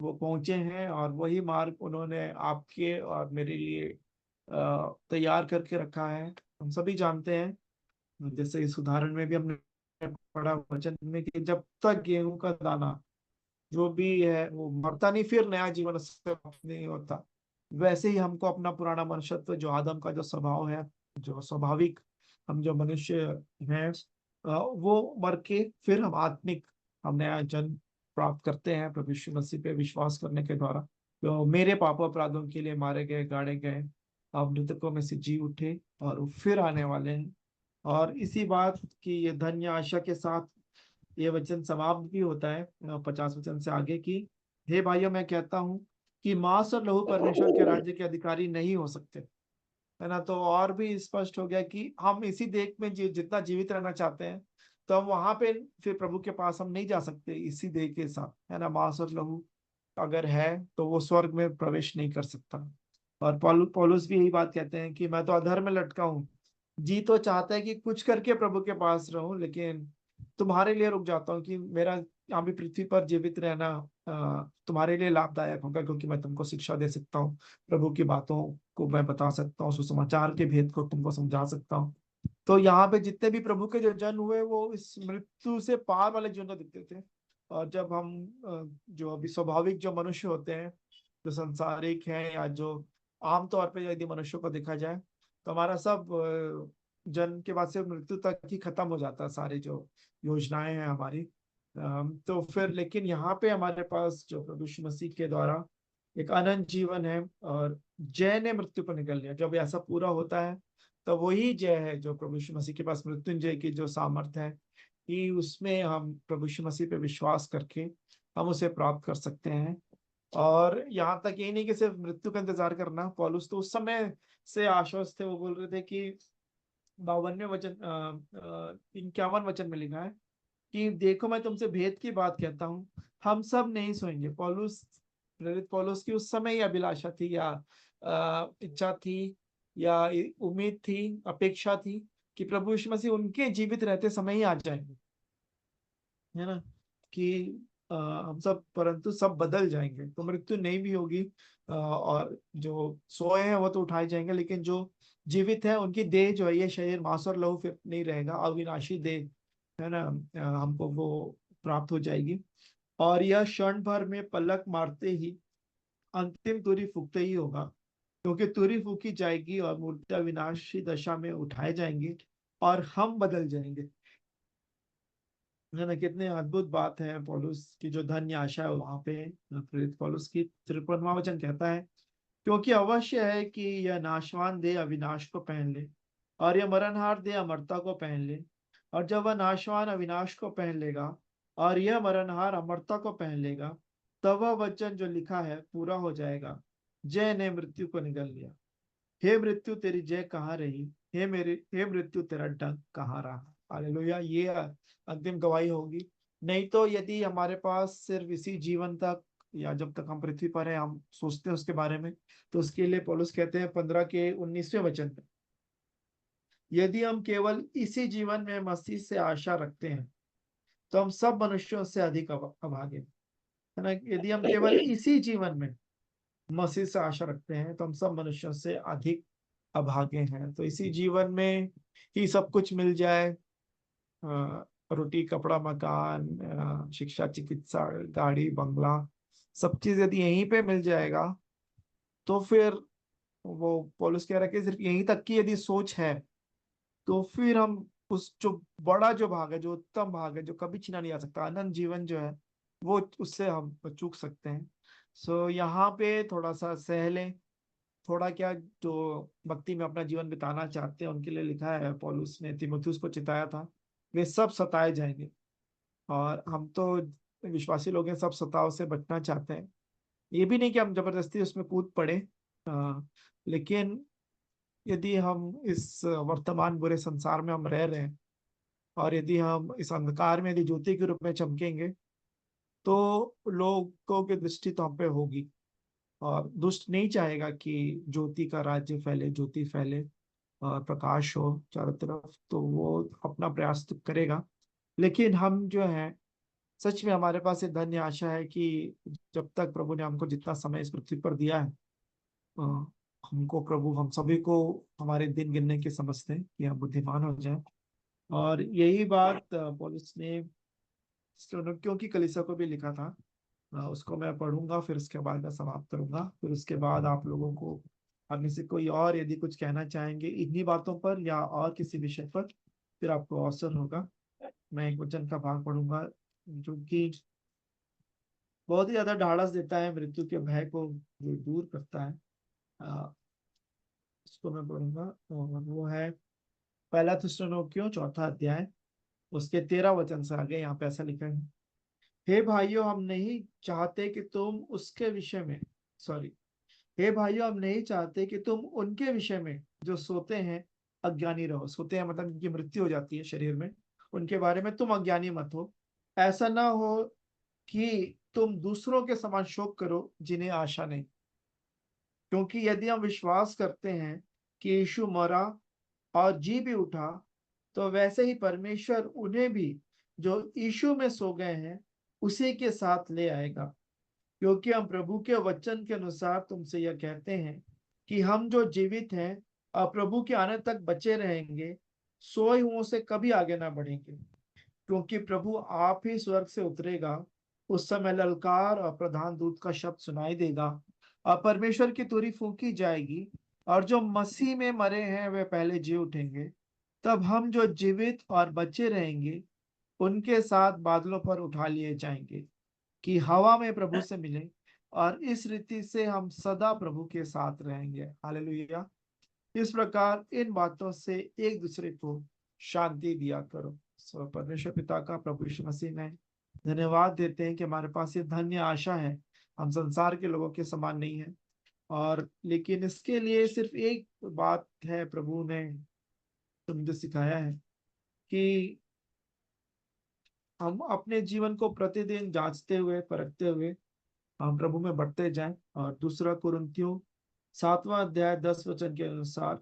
वो पहुंचे हैं, और वही मार्ग उन्होंने आपके और मेरे लिए तैयार करके रखा है। हम सभी जानते हैं, जैसे इस उदाहरण में भी हमने पढ़ा वचन में कि जब तक गेहूं का दाना जो भी है वो मरता नहीं, फिर नया जीवन उससे प्राप्त नहीं होता, वैसे ही हमको अपना पुराना मनुष्यत्व, जो आदम का जो स्वभाव है, जो स्वाभाविक हम जो मनुष्य हैं, वो मर के फिर हम नया जन्म प्राप्त करते हैं प्रभु यीशु मसीह पे विश्वास करने के द्वारा। तो मेरे पाप अपराधों के लिए मारे गए, गाड़े गए, अब मृतकों में से जी उठे और वो फिर आने वाले हैं। और इसी बात की ये धन्य आशा के साथ ये वचन समाप्त भी होता है 50 वचन से आगे की, हे भाइयों मैं कहता हूँ कि मांस और लहू परमेश्वर के राज्य के अधिकारी नहीं हो सकते। है ना, तो और भी स्पष्ट हो गया कि हम इसी देह में जितना जीवित रहना चाहते हैं, तो हम वहां पे फिर प्रभु के पास हम नहीं जा सकते इसी देह के साथ। है ना, मांस और लहू अगर है तो वो स्वर्ग में प्रवेश नहीं कर सकता। और पौलुस भी यही बात कहते हैं कि मैं तो अधर्म में लटका हूँ, जी तो चाहता है कि कुछ करके प्रभु के पास रहूं, लेकिन तुम्हारे लिए रुक जाता हूँ कि मेरा यहाँ भी पृथ्वी पर जीवित रहना तुम्हारे लिए लाभदायक होगा, क्योंकि मैं तुमको शिक्षा दे सकता हूँ, प्रभु की बातों को मैं बता सकता हूँ, सुसमाचार के भेद को तुमको समझा सकता हूँ। तो यहाँ पे जितने भी प्रभु के जो जन हुए वो इस मृत्यु से पार वाले जीवन को दिखते थे। और जब हम जो अभी स्वाभाविक जो मनुष्य होते हैं, जो संसारिक हैं, या जो आमतौर पे यदि मनुष्यों को देखा जाए, तो हमारा सब जन्म के बाद से मृत्यु तक ही खत्म हो जाता है, सारी जो योजनाएं हैं हमारी। तो फिर लेकिन यहाँ पे हमारे पास जो प्रभु यीशु मसीह के द्वारा एक अनंत जीवन है, और जय ने मृत्यु को निकल लिया। जब ऐसा पूरा होता है तो वही जय है जो प्रभु यीशु मसीह के पास मृत्युंजय की जो सामर्थ्य है, कि उसमें हम प्रभु यीशु मसीह पे विश्वास करके हम उसे प्राप्त कर सकते हैं। और यहाँ तक यही नहीं कि सिर्फ मृत्यु का इंतजार करना, पौलुस तो उस समय से आश्वस्त थे। वो बोल रहे थे कि 52वें वचन 51 वचन में लिखा है कि देखो मैं तुमसे भेद की बात कहता हूँ, हम सब नहीं सोएंगे। पौलुस, प्रेरित पौलुस की उस समय ही अभिलाषा थी, या इच्छा थी, या उम्मीद थी, अपेक्षा थी कि प्रभु यीशु मसीह उनके जीवित रहते समय ही आ जाएंगे। है ना, कि हम सब, परंतु सब बदल जाएंगे, तो मृत्यु नहीं भी होगी। और जो सोए हैं वो तो उठाए जाएंगे, लेकिन जो जीवित है उनकी देह जो है, ये शरीर मांस और लहू फिर नहीं रहेगा, अविनाशी देह, है ना, हमको वो प्राप्त हो जाएगी। और यह क्षण भर में पलक मारते ही अंतिम तुरही फूकते ही होगा, क्योंकि तुरही फूकी जाएगी और मूर्ति अविनाशी दशा में उठाए जाएंगे और हम बदल जाएंगे। है ना, कितने अद्भुत बात है। पौलुस की जो धन्य आशा है वहां पे, प्रेरित पौलुस की 53वां वचन कहता है, क्योंकि अवश्य है कि यह नाशवान देह अविनाश को पहन ले, और यह मरणहार देह अमरता को पहन ले। और जब वह नाशवान अविनाश को पहन लेगा और यह मरणहार अमरता को पहन लेगा, तब वह वचन जो लिखा है पूरा हो जाएगा, जय ने मृत्यु को निगल लिया। हे मृत्यु तेरी जय कहाँ रही, हे मृत्यु तेरा डंक कहाँ रहा। हालेलुया, ये अंतिम गवाही होगी। नहीं तो यदि हमारे पास सिर्फ इसी जीवन तक, या जब तक हम पृथ्वी पर हैं हम सोचते हैं उसके बारे में, तो उसके लिए पौलुस कहते हैं 15 के 19वें वचन में, यदि हम केवल इसी जीवन में मसीह से आशा रखते हैं तो हम सब मनुष्यों से अधिक अभागे। है ना, यदि हम केवल इसी जीवन में मसीह से आशा रखते हैं तो हम सब मनुष्यों से अधिक अभागे हैं। तो इसी जीवन में ही सब कुछ मिल जाए, रोटी कपड़ा मकान, शिक्षा चिकित्सा गाड़ी बंगला, सब चीज यदि यहीं पे मिल जाएगा, तो फिर वो पौलुस कह रहा है कि सिर्फ यहीं तक की यदि सोच है, तो फिर हम उस जो बड़ा जो भाग है, जो उत्तम भाग है, जो कभी छीना नहीं जा सकता, अनंत जीवन जो है, वो उससे हम चूक सकते हैं। सो यहाँ पे थोड़ा सा सह लें, थोड़ा क्या, जो भक्ति में अपना जीवन बिताना चाहते हैं उनके लिए लिखा है, पौलुस ने तीमुथियुस को चिताया था, वे सब सताए जाएंगे। और हम तो विश्वासी लोग हैं, सब सताव से बचना चाहते हैं। ये भी नहीं कि हम जबरदस्ती उसमें कूद पड़े, लेकिन यदि हम इस वर्तमान बुरे संसार में हम रह रहे हैं, और यदि हम इस अंधकार में यदि ज्योति के रूप में चमकेंगे, तो लोगों की दृष्टि तो हम पे होगी। और दुष्ट नहीं चाहेगा कि ज्योति का राज्य फैले, ज्योति फैले और प्रकाश हो चारों तरफ, तो वो अपना प्रयास तो करेगा। लेकिन हम जो है, सच में हमारे पास ये धन्य आशा है कि जब तक प्रभु ने हमको जितना समय इस पृथ्वी पर दिया है, अ, हमको प्रभु हम सभी को हमारे दिन गिनने के समझते हैं कि हम बुद्धिमान हो जाए। और यही बात पौलुस ने थिस्सलुनीकियों की कलीसिया को भी लिखा था। उसको मैं पढ़ूंगा, फिर उसके बाद मैं समाप्त करूंगा। फिर उसके बाद आप लोगों को, आप में से कोई और यदि कुछ कहना चाहेंगे इन्हीं बातों पर या और किसी विषय पर, फिर आपको अवसर होगा। मैं एक वचन का भाग पढ़ूंगा जो कि बहुत ही ज्यादा ढाढ़स देता है, मृत्यु के भय को जो दूर करता है। अ, उसको मैं पढ़ूंगा, और वो है पहला थिस्सलुनीकियों 4 अध्याय उसके 13 वचन से आगे यहाँ पे ऐसा लिखा है, हे भाइयों हम नहीं चाहते कि तुम उसके विषय में, सॉरी, हे भाइयों हम नहीं चाहते कि तुम उनके विषय में जो सोते हैं अज्ञानी रहो। सोते हैं मतलब उनकी मृत्यु हो जाती है शरीर में, उनके बारे में तुम अज्ञानी मत हो। ऐसा ना हो कि तुम दूसरों के समान शोक करो जिन्हें आशा नहीं। क्योंकि यदि हम विश्वास करते हैं कि यीशु मरा और जी भी उठा, तो वैसे ही परमेश्वर उन्हें भी जो यीशु में सो गए हैं उसी के साथ ले आएगा। क्योंकि हम प्रभु के वचन के अनुसार तुमसे यह कहते हैं कि हम जो जीवित हैं और प्रभु के आने तक बचे रहेंगे, सोए हुओं से कभी आगे ना बढ़ेंगे। क्योंकि प्रभु आप ही स्वर्ग से उतरेगा, उस समय ललकार और प्रधान दूत का शब्द सुनाई देगा और परमेश्वर की तुरही फूंकी जाएगी, और जो मसीह में मरे हैं वे पहले जी उठेंगे। तब हम जो जीवित और बचे रहेंगे उनके साथ बादलों पर उठा लिए जाएंगे कि हवा में प्रभु से मिले, और इस रीति से हम सदा प्रभु के साथ रहेंगे। हालेलुया। इस प्रकार इन बातों से एक दूसरे को शांति दिया करो। परमेश्वर पिता का प्रभु यीशु मसीह में धन्यवाद देते हैं कि हमारे पास ये धन्य आशा है। हम संसार के लोगों के समान नहीं है, और लेकिन इसके लिए सिर्फ एक बात है, प्रभु ने तुमसे सिखाया है कि हम अपने जीवन को प्रतिदिन जांचते हुए परखते हुए हम प्रभु में बढ़ते जाएं। और दूसरा कुरिन्थियों 7वां अध्याय 10 वचन के अनुसार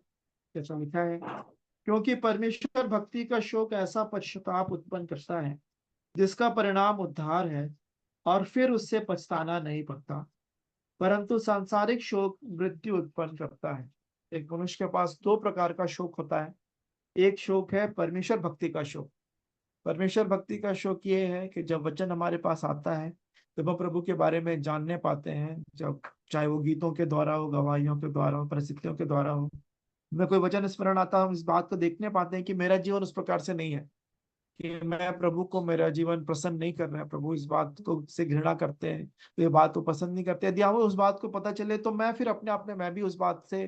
ऐसा लिखा है, क्योंकि परमेश्वर भक्ति का शोक ऐसा पश्चाताप उत्पन्न करता है जिसका परिणाम उद्धार है, और फिर उससे पछताना नहीं पड़ता। परंतु सांसारिक शोक मृत्यु उत्पन्न करता है। एक मनुष्य के पास दो प्रकार का शोक होता है। एक शोक है परमेश्वर भक्ति का शोक। परमेश्वर भक्ति का शौक ये है कि जब वचन हमारे पास आता है, जब हम प्रभु के बारे में जानने पाते हैं, जब चाहे वो गीतों के द्वारा हो, गवाहियों के द्वारा हो, परिस्थितियों के द्वारा हो, हमें कोई वचन स्मरण आता है, हम इस बात को देखने पाते हैं कि मेरा जीवन उस प्रकार से नहीं है, कि मैं प्रभु को, मेरा जीवन प्रसन्न नहीं कर रहा है, प्रभु इस बात को से घृणा करते हैं, तो ये बात को पसंद नहीं करते। यदि हमें उस बात को पता चले तो मैं फिर अपने आप में मैं भी उस बात से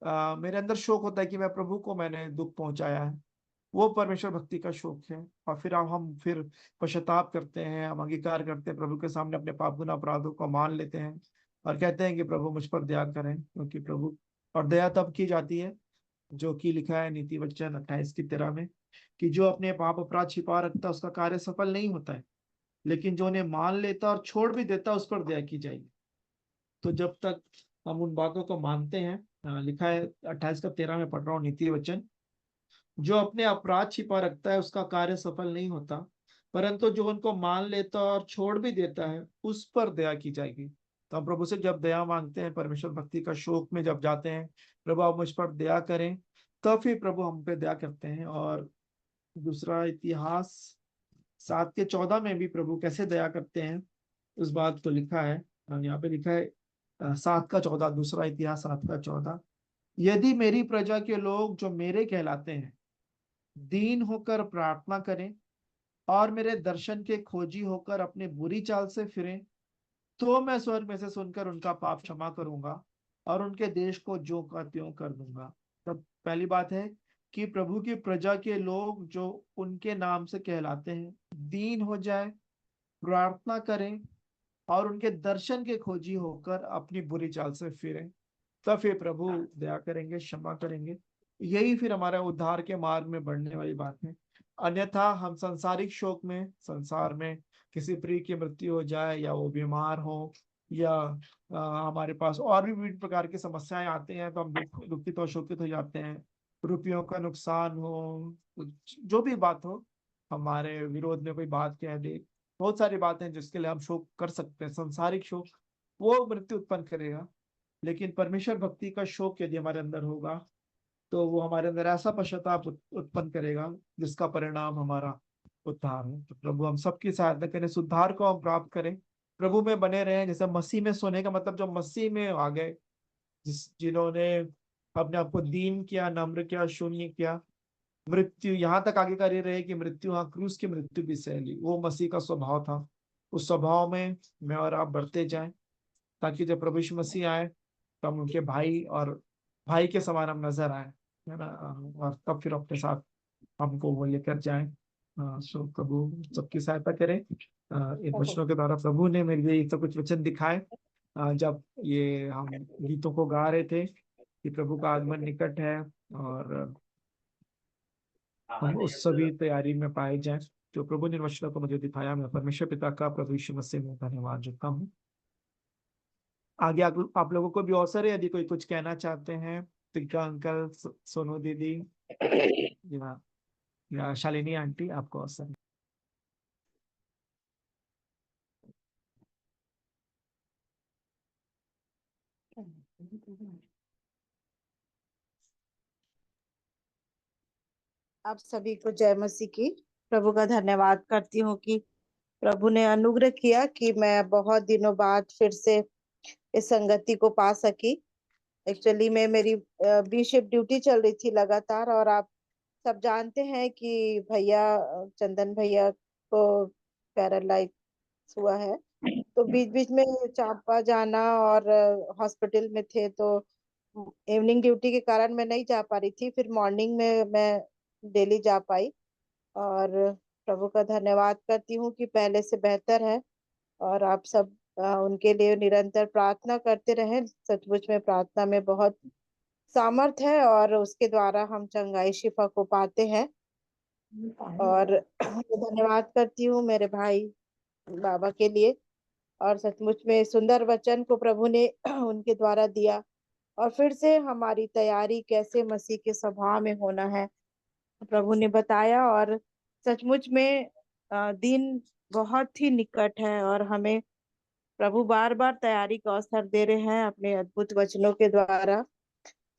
मेरे अंदर शोक होता है कि मैं प्रभु को मैंने दुख पहुंचाया है। वो परमेश्वर भक्ति का शौक है। और फिर हम फिर पश्चाताप करते हैं, हम अंगीकार करते हैं, प्रभु के सामने अपने पाप गुना अपराधों को मान लेते हैं और कहते हैं कि प्रभु मुझ पर दया करें, क्योंकि प्रभु, और दया तब की जाती है जो कि लिखा है नीति वचन 28 की 13 में, कि जो अपने पाप अपराध छिपा रखता उसका कार्य सफल नहीं होता है, लेकिन जो उन्हें मान लेता और छोड़ भी देता उस पर दया की जाएगी। तो जब तक हम उन बातों को मानते हैं, लिखा है 28 का 13 में पढ़ रहा हूँ नीति वचन, जो अपने अपराध छिपा रखता है उसका कार्य सफल नहीं होता, परंतु जो उनको मान लेता और छोड़ भी देता है उस पर दया की जाएगी। तो हम प्रभु से जब दया मांगते हैं, परमेश्वर भक्ति का शौक में जब जाते हैं, प्रभु आप मुझ पर दया करें, तब फिर प्रभु हम पे दया करते हैं। और दूसरा इतिहास 7 के 14 में भी प्रभु कैसे दया करते हैं उस बात को लिखा है। यहाँ पे लिखा है 7 का 14, दूसरा इतिहास 7 का 14, यदि मेरी प्रजा के लोग जो मेरे कहलाते हैं दीन होकर प्रार्थना करें और मेरे दर्शन के खोजी होकर अपने बुरी चाल से फिरें, तो मैं स्वर्ग में से सुनकर उनका पाप क्षमा करूंगा और उनके देश को ज्यों का त्यों कर दूंगा। तब पहली बात है कि प्रभु की प्रजा के लोग जो उनके नाम से कहलाते हैं दीन हो जाए, प्रार्थना करें और उनके दर्शन के खोजी होकर अपनी बुरी चाल से फिरें, तब फिर प्रभु दया करेंगे, क्षमा करेंगे। यही फिर हमारा उद्धार के मार्ग में बढ़ने वाली बात है। अन्यथा हम सांसारिक शोक में, संसार में किसी प्रिय की मृत्यु हो जाए या वो बीमार हो, या हमारे पास और भी विभिन्न प्रकार की समस्याएं आती हैं, तो हम दुखित और शोकित हो जाते हैं। रुपयों का नुकसान हो, जो भी बात हो, हमारे विरोध में कोई बात कह दे, बहुत सारी बातें हैं जिसके लिए हम शोक कर सकते हैं। संसारिक शोक वो मृत्यु उत्पन्न करेगा, लेकिन परमेश्वर भक्ति का शौक यदि हमारे अंदर होगा तो वो हमारे अंदर ऐसा पश्चाताप उत्पन्न करेगा जिसका परिणाम हमारा उद्धार है। तो प्रभु हम सबकी सहायता करें, इस उद्धार को हम प्राप्त करें, प्रभु में बने रहें। जैसे मसीह में सोने का मतलब जो मसीह में आ गए, जिन्होंने अपने आप को दीन किया, नम्र किया, शून्य किया, मृत्यु यहाँ तक आगे कर रहे कि मृत्यु, हाँ क्रूस की मृत्यु भी सह ली, वो मसीह का स्वभाव था। उस स्वभाव में मैं और आप बढ़ते जाएं, ताकि जब प्रभु यीशु मसीह आए तो हम उनके भाई और भाई के समान हम नजर आए, है ना, और तब फिर अपने साथ हमको वो लेकर जाए सो प्रभु सबकी सहायता करे। इन वचनों के द्वारा प्रभु ने मेरे लिए ये सब कुछ वचन दिखाए। जब ये हम गीतों को गा रहे थे कि प्रभु का आगमन निकट है और हम उस सभी तैयारी में पाए जाएं, जो प्रभु ने इन वचनों को मुझे दिखाया। मैं परमेश्वर पिता का प्रभु यीशु मसीह में धन्यवाद देता हूँ। आगे आप लोगों को भी अवसर है, यदि कोई कुछ कहना चाहते हैं, टिक्का अंकल, सोनू दीदी या शालिनी आंटी, आपको अवसर है। आप सभी को जय मसीह की। प्रभु का धन्यवाद करती हूँ कि प्रभु ने अनुग्रह किया कि मैं बहुत दिनों बाद फिर से इस संगति को पा सकी। एक्चुअली में मेरी बी शिफ्ट ड्यूटी चल रही थी लगातार, और आप सब जानते हैं कि भैया चंदन भैया को पैरालाइज हुआ है, तो बीच बीच में चांपा जाना और हॉस्पिटल में थे, तो इवनिंग ड्यूटी के कारण मैं नहीं जा पा रही थी। फिर मॉर्निंग में मैं डेली जा पाई, और प्रभु का धन्यवाद करती हूँ कि पहले से बेहतर है। और आप सब उनके लिए निरंतर प्रार्थना करते रहें। सचमुच में प्रार्थना में बहुत सामर्थ है, और उसके द्वारा हम चंगाई शिफा को पाते हैं। और धन्यवाद करती हूँ मेरे भाई बाबा के लिए। और सचमुच में सुंदर वचन को प्रभु ने उनके द्वारा दिया, और फिर से हमारी तैयारी कैसे मसीह के स्वभाव में होना है प्रभु ने बताया। और सचमुच में दिन बहुत ही निकट है, और हमें प्रभु बार बार तैयारी का अवसर दे रहे हैं अपने अद्भुत वचनों के द्वारा।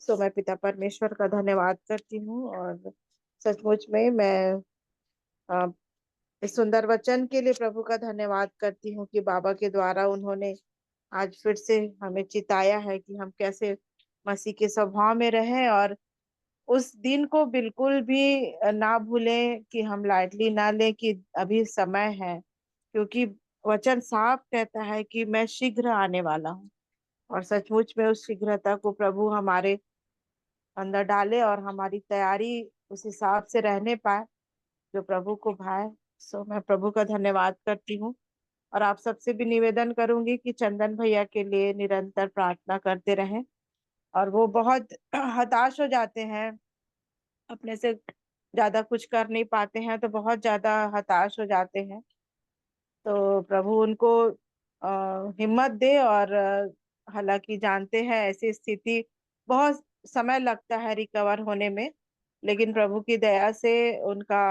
सो मैं पिता परमेश्वर का धन्यवाद करती हूँ, और सचमुच में मैं अ, इस सुंदर वचन के लिए प्रभु का धन्यवाद करती हूँ कि बाबा के द्वारा उन्होंने आज फिर से हमें चिताया है कि हम कैसे मसीह के स्वभाव में रहें, और उस दिन को बिल्कुल भी ना भूलें, कि हम लाइटली ना लें कि अभी समय है, क्योंकि वचन साफ कहता है कि मैं शीघ्र आने वाला हूँ। और सचमुच में उस शीघ्रता को प्रभु हमारे अंदर डाले, और हमारी तैयारी उस हिसाब से रहने पाए जो प्रभु को भाए। सो मैं प्रभु का धन्यवाद करती हूँ, और आप सबसे भी निवेदन करूंगी कि चंदन भैया के लिए निरंतर प्रार्थना करते रहें। और वो बहुत हताश हो जाते हैं, अपने से ज्यादा कुछ कर नहीं पाते हैं, तो बहुत ज्यादा हताश हो जाते हैं। तो प्रभु उनको हिम्मत दे। और हालांकि जानते हैं ऐसी स्थिति बहुत समय लगता है रिकवर होने में, लेकिन प्रभु की दया से उनका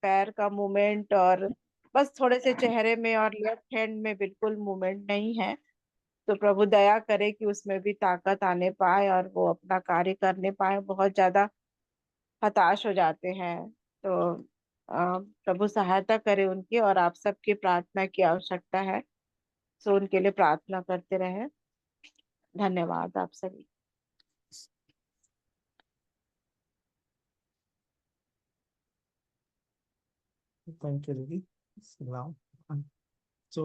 पैर का मूवमेंट, और बस थोड़े से चेहरे में और लेफ्ट हैंड में बिल्कुल मूवमेंट नहीं है। तो प्रभु दया करे कि उसमें भी ताकत आने पाए और वो अपना कार्य करने पाए। बहुत ज्यादा हताश हो जाते हैं। तो प्रभु सहायता करे उनकी, और आप सबकी प्रार्थना की आवश्यकता है, सो उनके लिए प्रार्थना करते रहे। धन्यवाद आप सभी। थैंक यू दीदी। सलाम। सो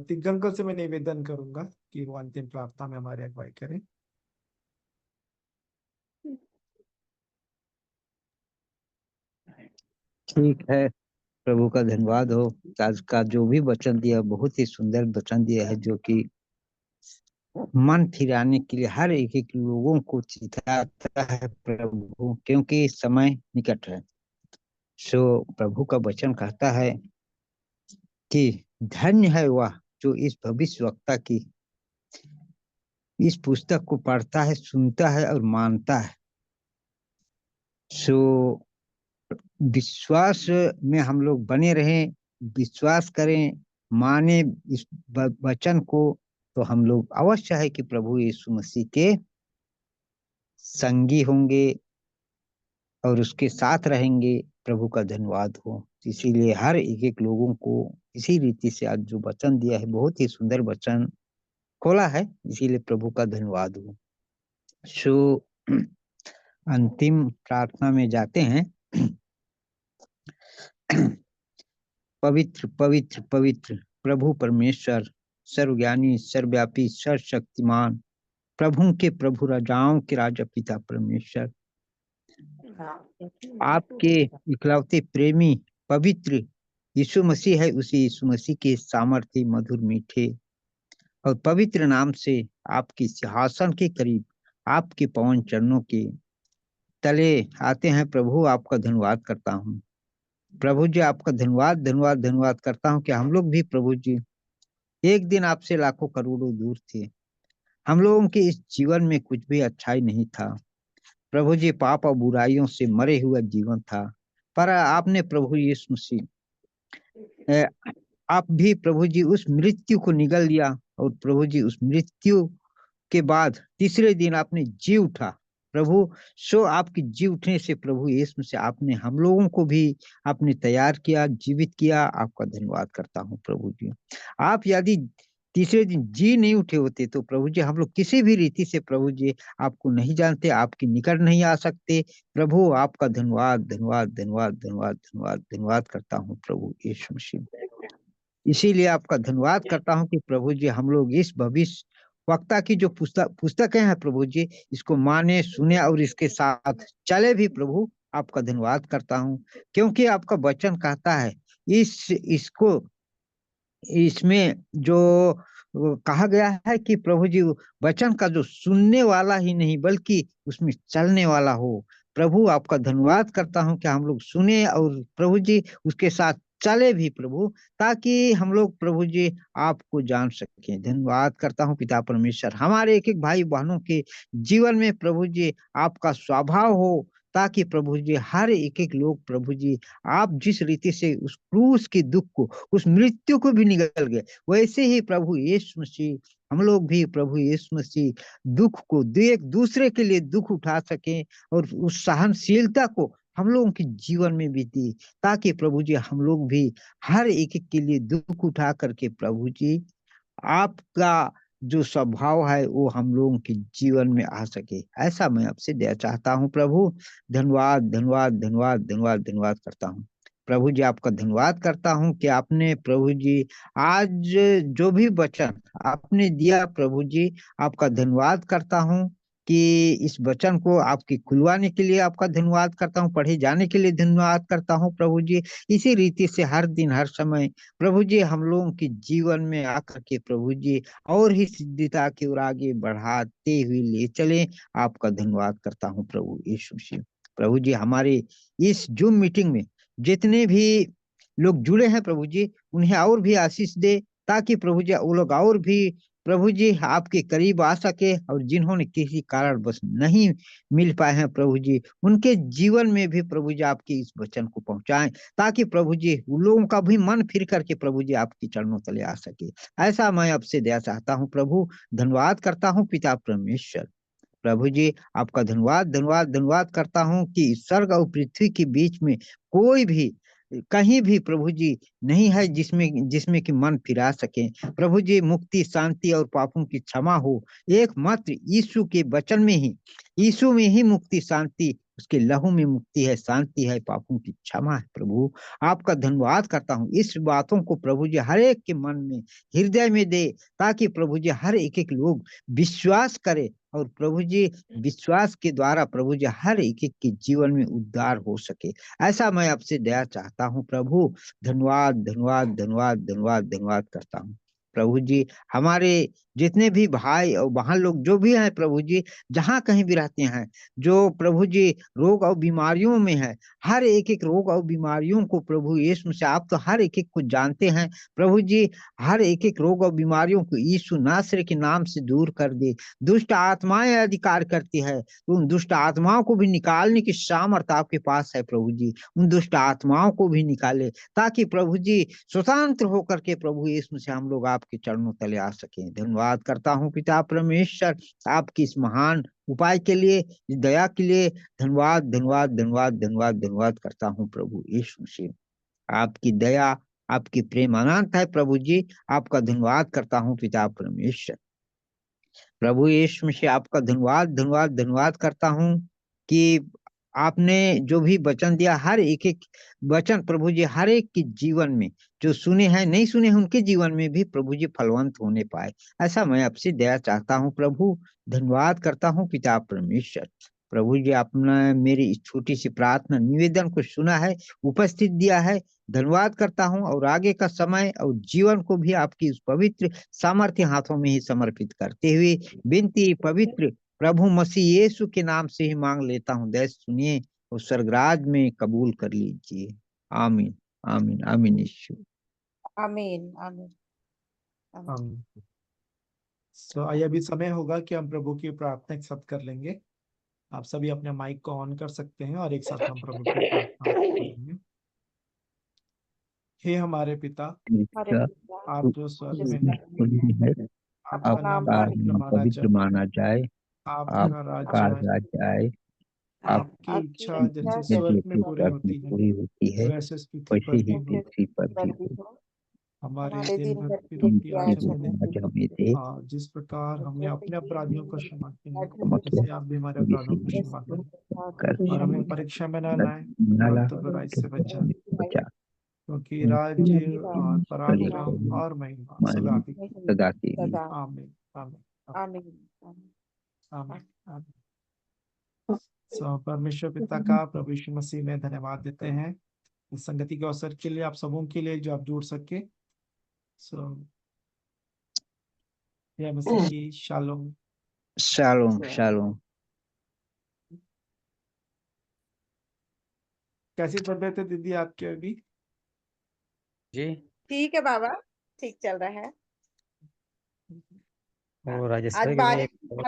दिगंकर से मैं निवेदन करूंगा कि वो अंतिम प्रार्थना में हमारी अगुवाई करें। ठीक है, प्रभु का धन्यवाद हो। आज का जो भी वचन दिया बहुत ही सुंदर वचन दिया है, जो कि मन फिराने के लिए हर एक एक लोगों को चिताता है प्रभु, क्योंकि समय निकट है। सो प्रभु का वचन कहता है कि धन्य है वह जो इस भविष्यवक्ता की इस पुस्तक को पढ़ता है, सुनता है और मानता है। सो विश्वास में हम लोग बने रहें, विश्वास करें, माने इस वचन को, तो हम लोग अवश्य है कि प्रभु यीशु मसीह के संगी होंगे और उसके साथ रहेंगे। प्रभु का धन्यवाद हो। इसीलिए हर एक एक लोगों को इसी रीति से आज जो वचन दिया है, बहुत ही सुंदर वचन खोला है, इसीलिए प्रभु का धन्यवाद हो। सो अंतिम प्रार्थना में जाते हैं। पवित्र पवित्र पवित्र प्रभु परमेश्वर, सर्वज्ञानी, सर्वव्यापी, सर्वशक्तिमान, प्रभु के प्रभु, राजाओं के राजा, पिता परमेश्वर, आपके इकलौते प्रेमी पवित्र यीशु मसीह है, उसी यीशु मसीह के सामर्थ्य, मधुर, मीठे और पवित्र नाम से आपके सिंहासन के करीब, आपके पवन चरणों के तले आते हैं प्रभु। आपका धन्यवाद करता हूँ प्रभु जी, आपका धन्यवाद धन्यवाद धन्यवाद करता हूँ कि हम लोग भी प्रभु जी एक दिन आपसे लाखों करोड़ों दूर थे। हम लोगों के इस जीवन में कुछ भी अच्छाई नहीं था प्रभु जी, पाप और बुराइयों से मरे हुआ जीवन था। पर आपने प्रभु यीशु मसीह, अ, आप भी प्रभु जी उस मृत्यु को निगल लिया, और प्रभु जी उस मृत्यु के बाद तीसरे दिन आपने जी उठा प्रभु। सो आपकी जी उठने से प्रभु यीशु से आपने हम लोगों को भी आपने तैयार किया, जीवित किया। आपका धन्यवाद करता हूँ प्रभु जी। आप यदि तीसरे दिन जी नहीं उठे होते तो प्रभु जी हम लोग किसी भी रीति से प्रभु जी आपको नहीं जानते, आपके निकट नहीं आ सकते प्रभु। आपका धन्यवाद धन्यवाद धन्यवाद धन्यवाद धन्यवाद धन्यवाद करता हूँ प्रभु यीशु मसीह। इसीलिए आपका धन्यवाद करता हूँ कि प्रभु जी हम लोग इस भविष्य वक्ता की जो पुस्तकें हैं प्रभु जी, इसको माने, सुने और इसके साथ चले भी प्रभु। आपका धन्यवाद करता हूँ क्योंकि आपका वचन कहता है इसको इसमें जो कहा गया है कि प्रभु जी वचन का जो सुनने वाला ही नहीं बल्कि उसमें चलने वाला हो। प्रभु आपका धन्यवाद करता हूँ कि हम लोग सुने और प्रभु जी उसके साथ चले भी प्रभु, ताकि हम लोग प्रभु जी आपको जान सकें। धन्यवाद करता हूँ पिता परमेश्वर, हमारे एक एक भाई बहनों के जीवन में प्रभु जी आपका स्वभाव हो, ताकि प्रभु जी हर एक एक लोग प्रभु जी आप जिस रीति से उस क्रूस के दुख को, उस मृत्यु को भी निगल गए, वैसे ही प्रभु यीशु मसीह हम लोग भी प्रभु यीशु मसीह दुख को एक दूसरे के लिए दुख उठा सकें, और उस सहनशीलता को हम लोगों के जीवन में भी दी, ताकि प्रभु जी हम लोग भी हर एक एक के लिए दुख उठा करके प्रभु जी आपका जो स्वभाव है वो हम लोगों के जीवन में आ सके। ऐसा मैं आपसे दया चाहता हूँ प्रभु। धन्यवाद धन्यवाद धन्यवाद धन्यवाद धन्यवाद करता हूँ प्रभु जी। आपका धन्यवाद करता हूँ कि आपने प्रभु जी आज जो भी वचन आपने दिया प्रभु जी, आपका धन्यवाद करता हूँ कि इस वचन को आपकी खुलवाने के लिए आपका धन्यवाद करता हूँ, पढ़े जाने के लिए धन्यवाद करता हूँ प्रभु जी। इसी रीति से हर दिन हर समय प्रभु जी हम लोगों के जीवन में आकर के प्रभु जी और ही सिद्धता की ओर आगे बढ़ाते हुए ले चले। आपका धन्यवाद करता हूँ प्रभु यीशु मसीह। प्रभु जी हमारे इस जूम मीटिंग में जितने भी लोग जुड़े हैं प्रभु जी, उन्हें और भी आशीष दे, ताकि प्रभु जी वो लोग और भी प्रभु जी आपके करीब आ सके, और जिन्होंने किसी कारण बस नहीं मिल पाए हैं प्रभु जी, उनके जीवन में भी प्रभु जी आपके इस वचन को पहुंचाएं, ताकि प्रभु जी उन लोगों का भी मन फिर करके प्रभु जी आपके चरणों तले आ सके। ऐसा मैं आपसे दया चाहता हूँ प्रभु। धन्यवाद करता हूँ पिता परमेश्वर। प्रभु जी आपका धन्यवाद धन्यवाद धन्यवाद करता हूँ कि स्वर्ग और पृथ्वी के बीच में कोई भी कहीं भी प्रभु जी नहीं है जिसमें जिसमें कि मन फिरा सके प्रभु जी। मुक्ति, शांति और पापों की क्षमा हो एकमात्र यीशु के वचन में ही, यीशु में ही मुक्ति, शांति, उसके लहू में मुक्ति है, शांति है, पापों की क्षमा है प्रभु। आपका धन्यवाद करता हूँ। इस बातों को प्रभु जी हर एक के मन में, हृदय में दे, ताकि प्रभु जी हर एक एक लोग विश्वास करे, और प्रभु जी विश्वास के द्वारा प्रभु जी हर एक एक के जीवन में उद्धार हो सके। ऐसा मैं आपसे दया चाहता हूँ प्रभु। धन्यवाद धन्यवाद धन्यवाद धन्यवाद धन्यवाद करता हूँ प्रभु जी। हमारे जितने भी भाई और बहन लोग जो भी हैं प्रभु जी, जहाँ कहीं भी रहते हैं, जो प्रभु जी रोग और बीमारियों में है, हर एक एक रोग और बीमारियों को प्रभु यीशु से, आप तो हर एक एक को जानते हैं प्रभु जी, हर एक एक रोग और बीमारियों को यीशु नासरी के नाम से दूर कर दे। दुष्ट आत्माएं अधिकार करती है, तो उन दुष्ट आत्माओं को भी निकालने की सामर्थ्य आपके पास है प्रभु जी। उन दुष्ट आत्माओं को भी निकाले, ताकि प्रभु जी स्वतंत्र होकर के प्रभु यीशु से हम लोग आपके चरणों तले आ सके। धन्यवाद करता हूँ पिता परमेश्वर आपकी इस महान उपाय के लिए, इस दया के लिए। धन्यवाद धन्यवाद धन्यवाद धन्यवाद धन्यवाद करता हूँ प्रभु यीशु से। आपकी दया, आपकी प्रेम अनंत है प्रभु जी। आपका धन्यवाद करता हूँ पिता परमेश्वर। प्रभु यीशु मसीह आपका धन्यवाद धन्यवाद धन्यवाद करता हूँ कि आपने जो भी वचन दिया, हर एक एक वचन प्रभु जी हर एक के जीवन में, जो सुने हैं नहीं सुने हैं, उनके जीवन में भी प्रभु जी फलवंत होने पाए। ऐसा मैं आपसे दया चाहता हूँ प्रभु। धन्यवाद करता हूँ पिता परमेश्वर। प्रभु जी आपने मेरी इस छोटी सी प्रार्थना निवेदन को सुना है, उपस्थित दिया है। धन्यवाद करता हूँ और आगे का समय और जीवन को भी आपकी उस पवित्र सामर्थ्य हाथों में ही समर्पित करते हुए विनती पवित्र प्रभु मसीह यीशु के नाम से ही मांग लेता हूँ। दया सुनिए और स्वर्गराज में कबूल कर लीजिए। आमीन आमीन आमीन यीशु। आमीन आमीन आमीन। आइए अभी समय होगा कि हम प्रभु की प्रार्थना एक साथ कर लेंगे। आप सभी अपने माइक को ऑन कर सकते हैं और एक साथ हम प्रभु की प्रार्थना करेंगे। हे हमारे पिता, हमारे पिता, आप जो स्वर्ग में हैं, है आपका आपका नाम नाम पवित्र माना पवित्र जाए, माना जाए, आपका आपका राज्य आए, राज्य आए, आपकी आपकी इच्छा इच्छा जैसे स्वर्ग में पूरी होती है पूरी होती है, वैसे इस पृथ्वी वैसे पर ही भी हो। पृथ्वी पर भी हो। हो। हमारे हमारे दिन दिन भर भर की की रोटी रोटी आज आज हमें हमें दे, आज हमें दे, जिस प्रकार हमने अपने अपराधियों को क्षमा किया, दे, जैसे आप भी हमारे अपराधों को क्षमा करें, और हमें परीक्षा में न लाए परंतु बुराई से बचा, बचा, क्योंकि राज्य और कली पराक्रम और महिमा सदा महिमा की। सदा की। आमीन आमीन आमीन आमीन आमीन। परमेश्वर पिता का प्रभु यीशु मसीह में धन्यवाद देते हैं इस संगति के अवसर के लिए, आप सबों के लिए जो आप जुड़ सके। यह मसीह की शालोम। Shalom shalom. कैसी तबीयत है दीदी आपकी अभी? जी। ठीक है बाबा, ठीक चल रहा है। और राजेश आज भाई बारिश